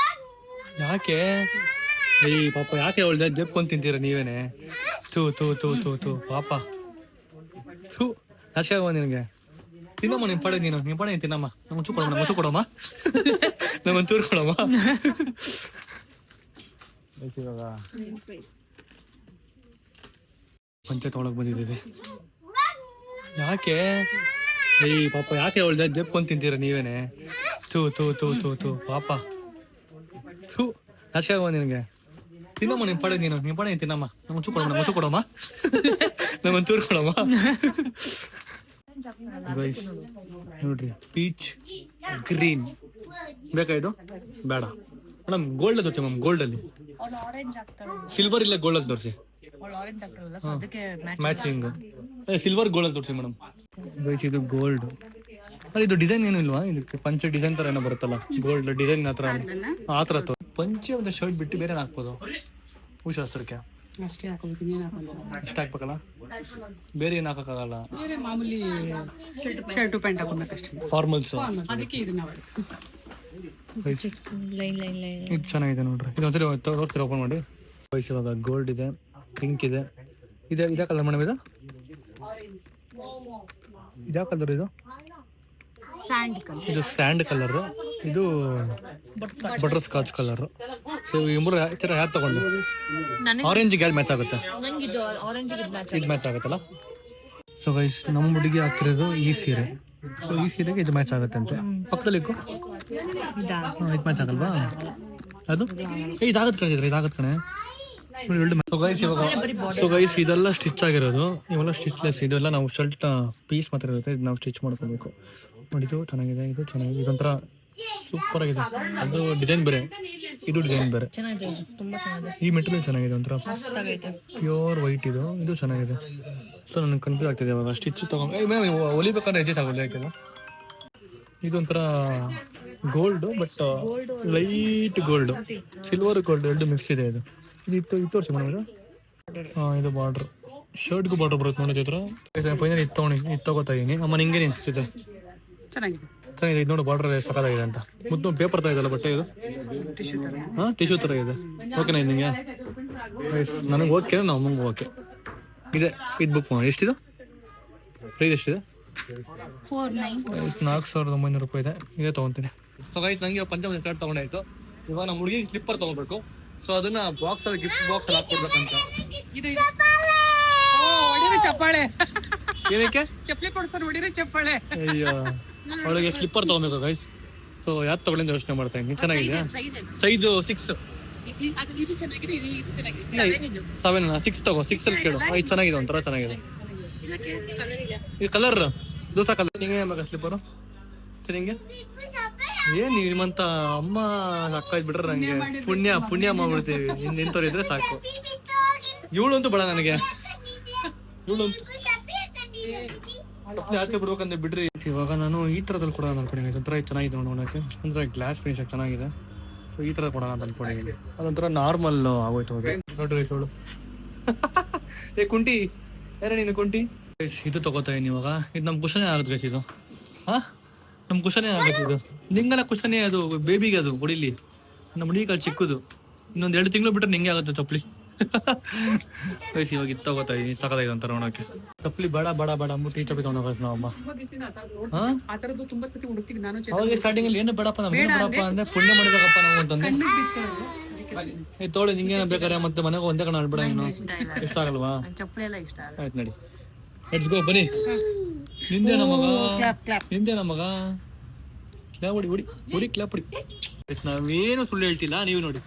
ಯಾಕೆ ಪಾಪ ಯಾಕೆ ಅವಳ್ದ ಜಪ್ಕೊಂಡ್ ತಿಂತೀರ ನೀವೇನೆ? ತೂ ಪಾಪ ನಾಚಿಕೆ ಆಗುವ ನಿನಗೆ. ತಿನ್ನಮ್ಮ, ನಿನ್ ಪಡೆ ತಿನ್ನಮ್ಮ. ನಮ್ಮಂಚೂ ಕೊಡಮ್ಮ ನಮ್ಮಂಚೂರು ಕೊಡಮ್ಮ. ಇವಾಗ ಪಂಚೆ ತಗೊಳಕ್ ಬಂದಿದ್ದೀವಿ. ಯಾಕೆ ಪಾಪ ಯಾಕೆ ಅವಳ್ದ ಜಪ್ಕೊಂಡ್ ತಿಂತೀರ ನೀವೇನೆ? ತೂ ಪಾಪ ನಾಚಿಕೆ ಆಗುವ ನಿನಗೆ. ತಿನ್ನಮ್ಮ, ನಿನ್ ಪಡೆ ತಿನ್ನಮ್ಮ. ನಮ್ಮಂಚೂ ಕೊಡಮ್ಮ ನಮ್ಮಂಚೂರು ಕೊಡಮ್ಮ. ಗೈಸ್ ನೋಡ್ರಿ, ಪೀಚ್ ಗ್ರೀನ್ ಬೇಕಾ? ಇದು ಬೇಡ ಮೇಡಮ್, ಗೋಲ್ಡ್ ತೋರಿಸಿ ಮ್ಯಾಮ್. ಗೋಲ್ಡ್ ಅಲ್ಲಿ ಸಿಲ್ವರ್ ಇಲ್ಲ, ಗೋಲ್ಡ್ ಅಲ್ಲಿ ತೋರಿಸಿ. ಮ್ಯಾಚಿಂಗ್ ಸಿಲ್ವರ್ ಗೋಲ್ಡ್ ಅಲ್ಲಿ ತೋರಿಸಿ ಮೇಡಮ್. ಗೈಸ್ ಇದು ಗೋಲ್ಡ್. ಇದು ಡಿಸೈನ್ ಏನು ಇಲ್ವಾ? ಇದಕ್ಕೆ ಪಂಚೆ ಡಿಸೈನ್ ತರ ಏನೋ ಬರುತ್ತಲ್ಲ, ಗೋಲ್ಡ್ ಡಿಸೈನ್ ಆತರ ಪಂಚೆ ಒಂದು ಶರ್ಟ್ ಬಿಟ್ಟು ಬೇರೆ ಹಾಕ್ಬೋದು ಹೂಶಾಸ್ತ್ರಕ್ಕೆ. ಅಷ್ಟೇ ಹಾಕೋಬೇಕು, ಇನ್ನೇನು ಹಾಕೊಂತ ಇಷ್ಟ ಹಾಕ್ಬೇಕಲ್ಲ, ಬೇರೆ ಏನು ಹಾಕಕ್ಕಾಗಲ್ಲ. ಬೇರೆ ಮಾಮೂಲಿ ಶರ್ಟು ಪ್ಯಾಂಟ್ ಹಾಕೊಬೇಕಷ್ಟೇ, ಫಾರ್ಮಲ್ಸ್. ಅದಕ್ಕೆ ಇದನ್ನ ಇದು ಚೆನ್ನಾಗಿದೆ ನೋಡ್ರಿ. ಇದೊಂದ್ಸರಿ ತೋರಿಸ್ತೀರ, ಓಪನ್ ಮಾಡಿ. ಇವಾಗ ಗೋಲ್ಡ್ ಇದೆ, ಪಿಂಕ್ ಇದೆ. ಇದೇ ಕಲರ್ ಮೇಡಮ್? ಇದ್ಯಾ ಕಲರ್? ಇದು ಸ್ಯಾಂಡ್ ಕಲರ್, ಇದು ಬಟರ್ ಸ್ಕಾಚ್ ಕಲರ್. ಸೊ ಇಬ್ಬರು ಯಾರು ತಗೊಂಡು ಆರೆಂಜಿಗೆ ಯಾರು ಮ್ಯಾಚ್ ಆಗುತ್ತೆ? ಇದು ಮ್ಯಾಚ್ ಆಗುತ್ತಲ್ಲ. ಸೊ ಗೈಸ್ ನಮ್ಮ ಹುಡುಗಿ ಹಾಕ್ತಿರೋದು ಈ ಸೀರೆ. ಸೊ ಈ ಸೀರೆಗೆ ಇದು ಮ್ಯಾಚ್ ಆಗುತ್ತೆ ಅಂತೆ. ಪಕ್ಕದಲ್ಲಿ ಇದು ಮ್ಯಾಚ್ ಆಗಲ್ವಾ? ಅದು ಇದಾಗತ್ ಕಳಿಸಿದ್ರೆ ಇದಾಗತ್ ಕಣೆ. ಸೊ ಗೈಸ್ ಇದೆಲ್ಲ ಸ್ಟಿಚ್ ಆಗಿರೋದು, ಇವೆಲ್ಲ ಸ್ಟಿಚ್ಲೆಸ್. ಇದೆಲ್ಲ ನಾವು ಶರ್ಟ್ ಪೀಸ್ ಮಾತ್ರ ಇರುತ್ತೆ, ಇದು ನಾವು ಸ್ಟಿಚ್ ಮಾಡ್ಕೋಬೇಕು. ನೋಡಿ ಇದು ಚೆನ್ನಾಗಿದೆ, ಇದು ಚೆನ್ನಾಗಿದೆ. ಇದೊಂಥರ ಸೂಪರ್ ಆಗಿದೆ. ಅದು ಡಿಸೈನ್ ಬೇರೆ, ಇದು ಡಿಸೈನ್ ಬೇರೆ. ಈ ಮೆಟೀರಿಯಲ್ ಚೆನ್ನಾಗಿದೆ, ಒಂಥರ ಪ್ಯೂರ್ ವೈಟ್. ಇದು ಚೆನ್ನಾಗಿದೆ. ಸೊ ನನಗೆ ಕನ್ಫ್ಯೂಸ್ ಆಗ್ತಿದೆ ಇವಾಗ. ಸ್ಟಿಚ್ ತಗೊಂಡು ಹೊಲಿಬೇಕಾದ್ರೆ ಎಜೆಟ್ ಆಗೋಲ್ಲ, ಯಾಕೆಲ್ಲ. ಇದೊಂಥರ gold, but light gold, silver gold ಎರಡು ಮಿಕ್ಸ್ ಇದೆ. ಇದು ತೋರಿಸಿ ಮೇಡಮ್. ಇದು ಬಾರ್ಡ್ರ್, ಶರ್ಟ್ಗೂ ಬಾರ್ಡ್ರ್ ಬರುತ್ತೆ ನೋಡಿ ಹತ್ರ. ಫೈನಲ್ ಇದು ತಗೋತಾ ಇದೀನಿ. ಅಮ್ಮ ನಿಂಗೆ ಅನಿಸ್ತಿದೆ? ಚೆನ್ನಾಗಿದೆ. ಇದು ನೋಡಿ, ಬಾರ್ಡರ್ ಸಖತ್ತಾಗಿದೆ ಅಂತ. ಮುದ್ದು ಪೇಪರ್ ತರ ಇದೆಲ್ಲ ಬಟ್ಟೆ. ಇದು ಟಿಶ್ಯೂ ತರ ಇದೆ. ಓಕೆನಾ ಇದು ನಿಮಗೆ? ನನಗೆ ಓಕೆ, ನಾವು ಅಮ್ಮಂಗೆ ಓಕೆ. ಇದೆ, ಇದು ಬುಕ್ ಮಾಡಿ. ಎಷ್ಟಿದು ಪ್ರೈಸ್? ಎಷ್ಟಿದೆ? 4,900 ರೂಪಾಯಿ ಇದೆ. ಇದೇ ತೊಗೊತೀನಿ. ಸೊ ಗೈಸ್ ನನಗೆ ಪಂಚಮಿ ಶರ್ಟ್ ತೊಗೊಂಡಾಯ್ತು. ಇವಾಗ ನಮ್ಮ ಹುಡುಗಿಗೆ ಸ್ಲಿಪ್ಪರ್ ತೊಗೋಬೇಕು. ಸೊ ಅದನ್ನ ಬಾಕ್ಸ್ ಅಲ್ಲಿ ಗಿಫ್ಟ್ ಬಾಕ್ಸ್ ಅಲ್ಲಿ ಹಾಕೊಡ್ಬೇಕಂತ. ಹೊಡಿರಿ ಚಪ್ಪಾಳೆ. ಏನಕ್ಕೆ? ಚಪ್ಪಲಿ ಕೊಡ್ತಾರೆ, ಹೊಡಿರಿ ಚಪ್ಪಾಳೆ. ಅಯ್ಯೋ, ಅವಳಿಗೆ ಸ್ಲಿಪ್ಪರ್ ತಗೋಬೇಕು ಗೈಸ್. ಸೊ ಯಾವ್ದು ತಗೊಳ್ಳಿ ಯೋಚನೆ ಮಾಡ್ತಾ ಇದ್ದೀನಿ. ಚೆನ್ನಾಗಿದೆಯಾ? ಸೈಜು 6 ಇದು ಚೆನ್ನಾಗಿದೆ, ಇದು ಚೆನ್ನಾಗಿದೆ. 7 6 ತಗೋ. 6 ಅಲ್ಲಿ ಕೇಳು. ಇದು ಚೆನ್ನಾಗಿದೆ, ಒಂಥರ ಚೆನ್ನಾಗಿದೆ. ಇದಕ್ಕೆ ಕಲರ್ ಇದೆ. ಈ ಕಲರ್ ದೋಸಾ ಕಲರ್ ನಿಂಗೆ ಬೇಕಾ ಸ್ಲಿಪ್ಪರು? ನಿಂಗೆ ಏನ್ ನಿಮ್ಮಂತ ಅಮ್ಮ ಅಕ್ಕ ಇದ್ಬಿಟ್ರೆ ನಂಗೆ ಪುಣ್ಯ ಮಾಡ್ಬಿಡ್ತೀವಿ. ನಿಂತವ್ರು ಇದ್ರೆ ಸಾಕು. ಇವಳಂತೂ ಬೇಡ ನನಗೆ. ಇವಳಂತೂ ಆಚೆ ಬಿಡ್ಬೇಕಂದ್ರೆ ಬಿಡ್ರಿ. ಇವಾಗ ನಾನು ಈ ತರದಲ್ಲಿ ಕೊಡೋಣ ಅನ್ಕೊಂಡಿದ್ದೀನಿ. ಒಂಥರ ಚೆನ್ನಾಗಿದೆ ನೋಡೋಕೆ, ಅಂದ್ರೆ ಗ್ಲಾಸ್ ಫಿನಿಶ್ ಚೆನ್ನಾಗಿದೆ. ಸೊ ಈ ತರ ಕೊಡೋಣ ಅಂತ ಅನ್ಕೊಂಡಿದ್ದೀನಿ. ಅದೊಂಥರ ನಾರ್ಮಲ್ ಆಗೋಯ್ತು. ನೋಡ್ರಿ ಅವಳು ಏ ಕುಂಟಿ, ಯಾರ ನೀನು ಕುಂಟಿ? ಇದು ತಗೋತಾ ಇದೀನಿ ಇವಾಗ. ಇದು ನಮ್ ಕುಶನೇ ಆಗುತ್ತೆ ಗೈಸ್. ಇದು ನಮ್ ಕುಶನೇ ಆಗುತ್ತೆ. ಇದು ನಿಂಗನ ಕುಶನೇ, ಅದು ಬೇಬಿಗೆ ಅದು ಹೊಡಿಲಿ. ನಮ್ಮ ಹುಡುಗಿ ಚಿಕ್ಕದು. ಇನ್ನೊಂದ್ 2 ತಿಂಗಳು ಬಿಟ್ರೆ ನಿಂಗೆ ಆಗುತ್ತೆ ಚಪ್ಪಲಿ. ಗೈಸ್ ಇವಾಗ ಇದು ತಗೋತಾ ಇದೀನಿ. ಸಾಕಾಗಿದೆ ಅಂತ ನೋಡೋಕೆ. ಚಪ್ಪಲಿ ಬೇಡ ಬೇಡ ಬೇಡ ಅಂದ್ಬಿಟ್ಟು ಈ ಚಪ್ಪಲಿ ತಗೊಂಡೋಗ ನಾವಮ್ಮ. ಆ ತರದ್ದು ತುಂಬಾ ಸತಿ ಹುಡುಕ್ತಿವಿ ನಾನು. ಅವಾಗ ಸ್ಟಾರ್ಟಿಂಗ್ ಅಲ್ಲಿ ಏನು ಬೇಡಪ್ಪ ನಮ್ಗೆ ಬೇಡಪ್ಪ ಅಂದ್ರೆ ಪುಣ್ಯ ಮಾಡಿದಾಗಪ್ಪ ನಾವು ಅಂತಂದ್ರೆ ತೋಳಿ ನಿಂಗೇನ ಬೇಕಾರೆ ಮತ್ತೆ ಮನೆಗೆ ಒಂದೇ ಕಣ ಆಡ್ಬಿಡ. ನೀನು ಇಷ್ಟ ಆಗಲ್ವಾ? ಚಪ್ಪಲಿ ಎಲ್ಲ ಇಷ್ಟ. ಆಯ್ತು ನಡಿ, ಲೆಟ್ಸ್ ಗೋ. ಬನ್ನಿ. ನಿಂದೇನ ಮಗ, ನಿಂದೇನ ಮಗ. ಕ್ಲಾಪ್ ಹೊಡಿ, ಹೊಡಿ ಹೊಡಿ, ಕ್ಲಾಪ್ ಹೊಡಿ. ನಾವೇನು ಸುಳ್ಳು ಹೇಳ್ತಿಲ್ಲ, ನೀವು ನೋಡಿ.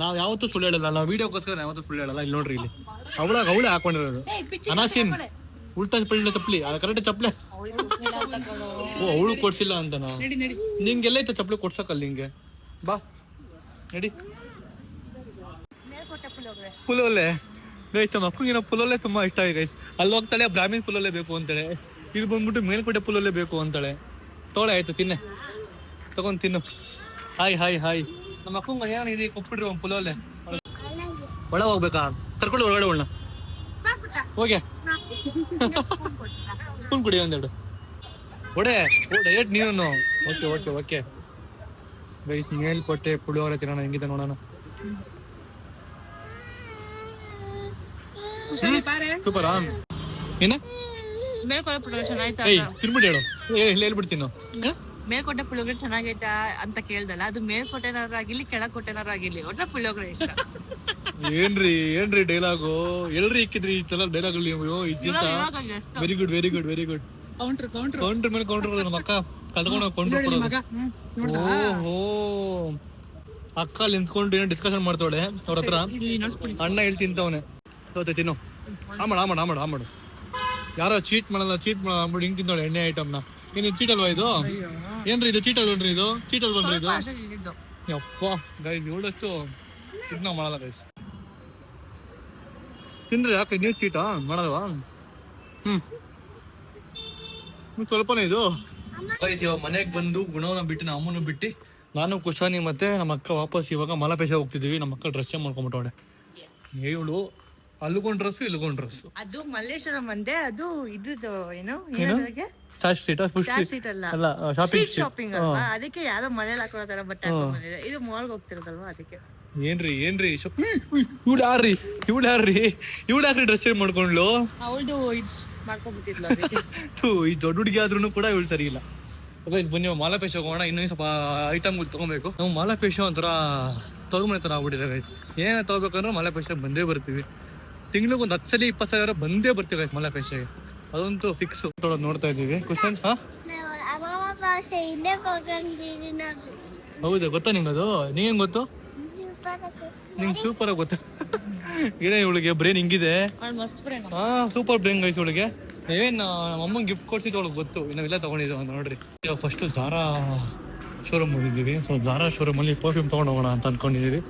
ನಾವ್ ಯಾವತ್ತೂ ಸುಳ್ಳು ಹೇಳಲ್ಲ. ನಾವು ವಿಡಿಯೋಗೋಸ್ಕರ ಯಾವತ್ತೂ ಸುಳ್ಳು ಹೇಳಲ್ಲ. ಇಲ್ಲಿ ನೋಡ್ರಿ, ಇಲ್ಲಿ ಅವಳೇ ಹಾಕೊಂಡಿರೋದು ಅನಾಸಿನ್ ಉಲ್ಟಾ ಪಳ್ಳ ಚಪ್ಪಲಿ. ಕರೆಕ್ಟ್ ಚಪ್ಪಲಿ. ಓ ಅವಳು ಕೊಡ್ಸಿಲ್ಲ ಅಂತ ನಾವು. ನಿಂಗೆಲ್ಲ ಐತ ಚಪ್ಪಲಿ ಕೊಡ್ಸಕ್ಕಲ್ಲ ನಿಂಗೆ. ಬಾ ನಡಿ. ಪುಲೋಲೆ ಗೈಸ್, ನಮ್ಮ ಅಕ್ಕಂಗೆ ಪುಲೋಲೆ ತುಂಬಾ ಇಷ್ಟ ಆಗಿದೆ ಗೈಸ್. ಅಲ್ಲಿ ಹೋಗ್ತಾಳೆ ಬ್ರಾಹ್ಮಣ್ ಪುಲೋಲೆ ಬೇಕು ಅಂತಾಳೆ. ಇಲ್ಲಿ ಬಂದ್ಬಿಟ್ಟು ಮೇಲ್ಕೋಟೆ ಪುಲೋಲೆ ಬೇಕು ಅಂತಾಳೆ. ತೋಳೆ ಆಯ್ತು, ತಿನ್ನೆ, ತಗೊಂಡ್ ತಿನ್ನು. Hi hi hi. ನಮ್ಮ ಅಕ್ಕಂಗ ಏನೋ ಇದೆ, ಕೊಟ್ಬಿಡ್ರಿ ಒಂದು ಪುಲೋಲೆ. ಒಳ ಹೋಗ್ಬೇಕಾ? ಕರ್ಕೊಂಡು ಒಳಗಡೆ ಒಳ್ಳ ಹೋಗ್ಯ. ಸ್ಪೂನ್ ಕುಡಿ ಒಂದೆರಡು. ಒಡೆ ಡಯಟ್ ನೀನು. Okay okay okay guys, Melkote puliyogare ತಿನ್ನೋಣ. ಹೆಂಗಿದೆ ನೋಡೋಣ. ಸೂಪರಾ? ಏನ ಮೇಲ್ಕೋಟೆ ಪುಳಿಯೋಗರೆ ಚೆನ್ನಾಯ್ತಾ? ತಿನ್ಬಿಟ್ಟು ಹೇಳು, ಹೇಳ್ಬಿಡ್ತೀನಿ. ಮೇಲ್ಕೋಟೆ ಪುಳಿಯೋಗರೆ ಚೆನ್ನಾಗೈತಾ ಅಂತ ಕೇಳ್ದಲ್ಲ. ಅದು ಮೇಲ್ಕೋಟೆನಾರು ಆಗಿರ್ಲಿ, ಕೆಳಕೋಟೆನಾರು ಆಗಿರ್ಲಿ, ಒಟ್ಟ ಪುಳಿಯೋಗರೆ ಇಷ್ಟ. ಏನ್ರಿ ಡೈಲಾಗು ಎಲ್ರಿ ಇಕ್ಕಿದ್ರಿ ಈ ಚಲ ಡೈಲಾಗ್ ನೀವು? Very good very good very good. Counter ಮೇಲೆ ಕೌಂಟರ್. ನಮ್ಮ ಅಕ್ಕ ಕಲ್ತ್ಕೊಂಡು ಕೌಂಟರ್ ಕೊಡೋದು. ಓಹೋ, ಅಕ್ಕ ಅಲ್ಲಿ ನಿಂತ್ಕೊಂಡು ಏನೋ ಡಿಸ್ಕಷನ್ ಮಾಡ್ತಾಳೆ ಅವ್ರ ಹತ್ರ. ಅಣ್ಣ ಹೇಳ್ ತಿಂತವನೆ. ತಿನ್ನು. ಆಮಾಡು. ಯಾರೋ ಚೀಟ್ ಮಾಡಲ್ಲ ಅಂದ್ಬಿಟ್ಟು ಹಿಂಗ್ ತಿಂತಾಳೆ ಎಣ್ಣೆ ಐಟಮ್ನ. ಏನು ಚೀಟ್ ಅಲ್ವಾ ಇದು? ಏನ್ರಿ ಇದು ಚೀಟ್ ಅಲ್ವನ್ರಿ? ಇದು ಚೀಟ್ ಅಲ್ವನ್ರಿ ಇದು? ಯಪ್ಪ ಗೈಸ್, ಇವಳಷ್ಟು ಇದನ್ನ ಮಾಡಲ್ಲ ಗೈಸ್. ತಿನ್ರಿ, ಯಾಕೆ ನೀವು ಚೀಟಾ ಮಾಡಲ್ವಾ? ಸ್ವಲ್ಪನೇ ಇದು ಗೈಸ್. ಇವಾಗ ಮನೆಗೆ ಬಂದು ಗುಣವನ್ನ ಬಿಟ್ಟು, ನಮ್ಮ ಅಮ್ಮನ ಬಿಟ್ಟು, ನಾನು ಕುಶಾನಿ ಮತ್ತೆ ನಮ್ಮ ಅಕ್ಕ ವಾಪಸ್ ಇವಾಗ ಮಲಪೇಶ ಹೋಗ್ತಿದೀವಿ. ನಮ್ಮ ಅಕ್ಕ ಡ್ರೆಸ್ ಚೇಂಜ್ ಮಾಡ್ಕೊಂಡ್ಬಿಟ್ಟವಳೆ. ಇವಳು ಅಲ್ಗೊಂಡ್ ಡ್ರೆಸ್ ಇಲ್ಗೊಂಡ್ ಡ್ರೆಸ್. ಅದು ಮಲ್ಲೇಶ್ವರಂ ಅಂದೆ. ಅದು ಇದ್ದು ಏನು ಚಾರ್ಜ್ ಸ್ಟ್ರೀಟ್ ಅಲ್ಲ, ಶಾಪಿಂಗ್ ಅಲ್ವಾ? ಅದಕ್ಕೆ ಯಾವ್ದೋ ಮನೇಲಿ ಹಾಕೊಳ್ಳೋ ತರ ಬಟ್ಟೆ ಹಾಕೊಂಡ್ಬಂದಿದೆ. ಇದು ಮಾಲ್ಗೆ ಹೋಗ್ತಿರೋದಲ್ವಾ, ಅದಕ್ಕೆ. ಏನ್ರಿ ಇವಳು ಯಾರ್ರಿ ಡ್ರೆಸ್ ಚೇಂಜ್ ಮಾಡ್ಕೊಂಡ್ಲು? ಅವಳ್ದು ಮಾಡ್ಕೊಂಡ್ಬಿಟ್ಟಿದ್ಲು. ಈ ದೊಡ್ಡ ಹುಡುಗಿ ಆದ್ರೂ ಕೂಡ ಇವಳು ಸರಿ ಇಲ್ಲ. ಬನ್ನಿ ಮಾಲಾಪೇಶ ಹೋಗೋಣ. ಇನ್ನೊಂದು ಸ್ವಲ್ಪ ಐಟಮ್ಗಳು ತಗೋಬೇಕು. ನಾವು ಮಾಲಾಪೇಶ ಒಂಥರ ತಗೊಂಬನೆ ತರ ಆಗ್ಬಿಟ್ಟಿದೆ ಗೈಸ್. ಏನೇ ತಗೋಬೇಕಂದ್ರೆ ಮಾಲಾಪೇಶ ಬಂದೇ ಬರ್ತೀವಿ. ತಿಂಗ್ಳಿಗೆ ಒಂದು 10 ಸಲ 20 ಸಾವಿರ ಬಂದೇ ಬರ್ತೀವಿ ಗೈಸ್ ಮಾಲಾಪೇಶಗೆ. ಅದಂತೂ ಫಿಕ್ಸ್. ನೋಡ್ತಾ ಇದೀವಿ ಕುಶನ್. ಹೌದಾ? ಗೊತ್ತಾ ನಿಂಗದು? ನೀಂಗ್ ಗೊತ್ತು? ನಿಂಗೆ ಸೂಪರ್ ಆಗಿ ಗೊತ್ತು. ಏನೇ ಇವಳಿಗೆ ಬ್ರೈನ್ ಹಿಂಗಿದೆ. ಸೂಪರ್ ಬ್ರೈನ್ ಗೈಸ್ ಇವಳಿಗೆ. ಏನ್ ನಮ್ಮಮ್ಮಂಗೆ ಗಿಫ್ಟ್ ಕೊಡ್ಸಿದ್ದು ಅವಳಿಗೆ ಗೊತ್ತು. ನಾವೆಲ್ಲ ತಗೊಂಡಿದ್ದೀವಿ ಅಂತ ನೋಡ್ರಿ. ಇವಾಗ ಫಸ್ಟ್ ಝಾರಾ ಶೋರೂಮ್ ಹೋಗಿದ್ದೀವಿ. ಸೊ ಝಾರಾ ಶೋರೂಮ್ ಅಲ್ಲಿ ಪರ್ಫ್ಯೂಮ್ ತಗೊಂಡು ಹೋಗೋಣ ಅಂತ ಅನ್ಕೊಂಡಿದೀವಿ.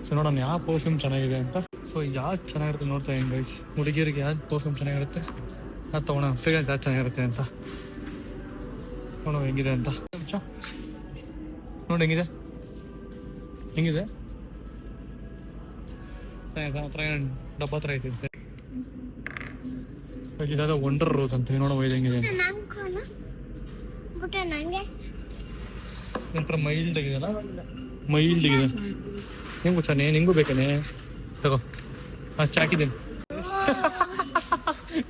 ಸೊ ನೋಡೋಣ ಯಾವ ಪರ್ಫ್ಯೂಮ್ ಚೆನ್ನಾಗಿದೆ ಅಂತ. ಸೊ ಯಾವ್ದು ಚೆನ್ನಾಗಿರುತ್ತೆ ನೋಡ್ತಾ ಇದ್ದೀನಿ ಗೈಸ್. ಹುಡುಗಿಯರಿಗೆ ಯಾವ್ದು ಪರ್ಫ್ಯೂಮ್ ಚೆನ್ನಾಗಿರುತ್ತೆ ಅದು ತಗೋಣ. ಫ್ರೇಗ್ರೆನ್ಸ್ ಯಾವ್ದು ಚೆನ್ನಾಗಿರುತ್ತೆ ಅಂತ ನೋಡೋ ಹೆಂಗಿದೆ ಅಂತ. ನೋಡಿ ಹೆಂಗಿದೆ ಡಬ್ಬ ಹತ್ರ ಐತಿ. ಇದಾದ ವಂಡರ್ ರೋಸ್ ಅಂತ ನೋಡೋ ಇದು ಹೆಂಗಿದೆ. ನಂತರ ಮೈಲ್ಡ್ ಆಗಿದೆಲ್ಲ, ಮೈಲ್ಡ್ ಇದೆ. ಹೆಂಗು ಚೆನ್ನಾಗಿ ನಿಂಗೂ ಬೇಕೇನೆ ತಗೋ. ಅಷ್ಟು ಹಾಕಿದ್ದೀನಿ.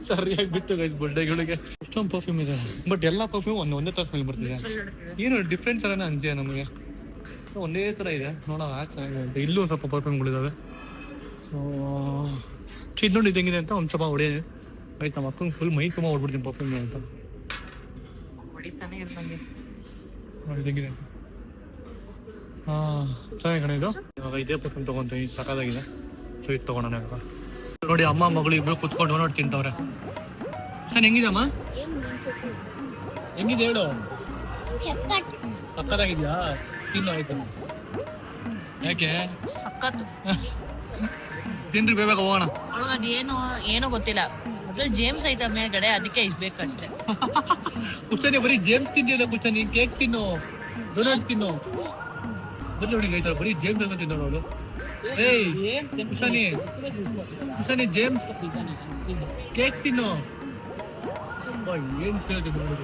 ಸರಿಯಾಗಿ ಬಿತ್ತು ಗೈಸ್ ಬಡ್ಡೆಗಳಿಗೆ. ಇಷ್ಟೊಂದು ಪರ್ಫ್ಯೂಮ್ ಇದೆ, ಬಟ್ ಎಲ್ಲ ಪರ್ಫ್ಯೂಮ್ ಒಂದೇ ತರ ಸ್ಮೆಲ್ ಬರ್ತಿದೆ. ಏನು ಡಿಫ್ರೆನ್ಸ್ ಅಲ್ಲ ಅಂತೀಯ ನಮಗೆ? ಒಂದೇ ಥರ ಇದೆ ನೋಡೋಣ ಯಾಕೆ ಅಂತ. ಇಲ್ಲೂ ಒಂದು ಸ್ವಲ್ಪ ಪರ್ಫ್ಯೂಮ್ಗಳಿದ್ದಾವೆ. ಸೊ ಇದು ನೋಡಿ ಹೆಂಗಿದೆ ಅಂತ ಒಂದು ಸ್ವಲ್ಪ ಹೊಡೆಯೋದು ಆಯ್ತು. ನಮ್ಮ ಅಕ್ಕಂಗೆ ಫುಲ್ ಮೈ ತುಂಬ ಹೊಡ್ಬಿಡ್ತೀನಿ ಪರ್ಫ್ಯೂಮ್ ಅಂತ. ಹೊಡಿತಾನೆ ಇರ್ದಂಗೆ. ನೋಡಿ ಹೆಂಗಿದೆ ಅಂತ. ಹಾಂ ಚೆನ್ನಾಗಿ ಕಣ ಇದು. ಇವಾಗ ಇದೇ ಪರ್ಫ್ಯೂಮ್ ತೊಗೊತೀನಿ, ಸಕ್ಕತ್ತಾಗಿದೆ. ಸೊ ಇದು ತೊಗೊಳೋಣ ಇವಾಗ. ನೋಡಿ ಅಮ್ಮ ಮಗಳು ಇಬ್ಬರು ಕುತ್ಕೊಂಡು ನೋಡಿ ತಿಂತವ್ರೆ. ಸರ್ ಹೆಂಗಿದೆ ಅಮ್ಮ? ಹೆಂಗಿದೆ ಹೇಳು. ಸಕ್ಕತ್ತಾಗಿದ್ಯಾ? ತಿನ್ನು ಆಯ್ತು. ಯಾಕೆ ಸಕ್ಕತ್ತು. ತಿನ್ರಿ ಬೇಗ ಹೋಗೋಣ. ಒಳಗಡೆ ಏನೋ ಗೊತ್ತಿಲ್ಲ. ಅದ್ರಲ್ಲಿ ಜೇಮ್ಸ್ ಐತೆ ಮೇಲ್ಗಡೆ, ಅದಕ್ಕೆ ಇಷ್ಟ ಬೇಕಷ್ಟೇ. ಕುಚ್ಚನಿ ಬರೀ ಜೇಮ್ಸ್ ತಿಂದಿಲ್ಲ. ಕುಚ್ಚನಿ ಕೇಕ್ ತಿನ್ನು, ಡೊನಟ್ ತಿನ್ನು. ಬರೀ ನೋಡಿ ಐತಲ್ಲ ಬರೀ ಜೇಮ್ಸ್ ಅಂತ ತಿನ್ನೋರು ಅವಳು. ಏಯ್ ಕುಸನಿ ಜೇಮ್ಸ್ ಕೇಕ್ ತಿನ್ನು. ಏನ್ ಸೇರಿದೆ ನೋಡೋದು.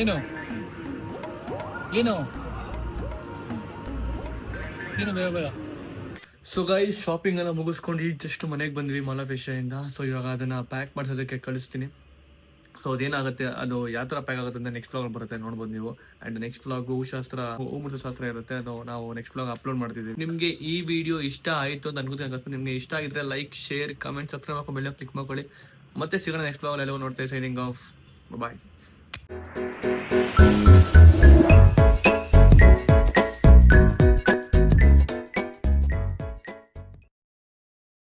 ಏನು ಏನು ಏನು ಬೇಗ ಬೇಗ. ಸೊ ಗೈಸ್ ಶಾಪಿಂಗ್ ಎಲ್ಲ ಮುಗಿಸ್ಕೊಂಡು ಈಗ ಜಸ್ಟ್ ಮನೆಗೆ ಬಂದ್ವಿ ಮಾಲಾಫಿಶಿಯಿಂದ. ಸೊ ಇವಾಗ ಅದನ್ನ ಪ್ಯಾಕ್ ಮಾಡಿಸೋದಕ್ಕೆ ಕಳಿಸ್ತೀನಿ. ಸೊ ಅದೇನಾಗುತ್ತೆ, ಅದು ಯಾವ ಥರ ಪ್ಯಾಕ್ ಆಗುತ್ತೆ ಅಂತ ನೆಕ್ಸ್ಟ್ ವ್ಲಾಗ್ ಬರುತ್ತೆ, ನೋಡ್ಬೋದು ನೀವು. ಆ್ಯಂಡ್ ನೆಕ್ಸ್ಟ್ ವ್ಲಾಗ್ ಹೂಮೂರ್ತ ಶಾಸ್ತ್ರ ಇರುತ್ತೆ, ಅದು ನಾವು ನೆಕ್ಸ್ಟ್ ವ್ಲಾಗ್ ಅಪ್ಲೋಡ್ ಮಾಡ್ತಿದ್ದೀವಿ. ನಿಮಗೆ ಈ ವಿಡಿಯೋ ಇಷ್ಟ ಆಯಿತು ಅಂತ ಅನ್ಕೋತೀನಿ. ನಿಮಗೆ ಇಷ್ಟ ಆಗಿದ್ರೆ ಲೈಕ್, ಶೇರ್, ಕಮೆಂಟ್, ಸಬ್ಸ್ಕ್ರೈಬ್ ಮಾಡ್ಕೊಂಡು ಬೆಲ್ಲ ಕ್ಲಿಕ್ ಮಾಡ್ಕೊಳ್ಳಿ. ಮತ್ತೆ ಸಿಗೋಣ ನೆಕ್ಸ್ಟ್ ವ್ಲಾಗ್. ಎಲ್ಲವೂ ನೋಡ್ತೇವೆ. Signing off. ಬಾಯ್.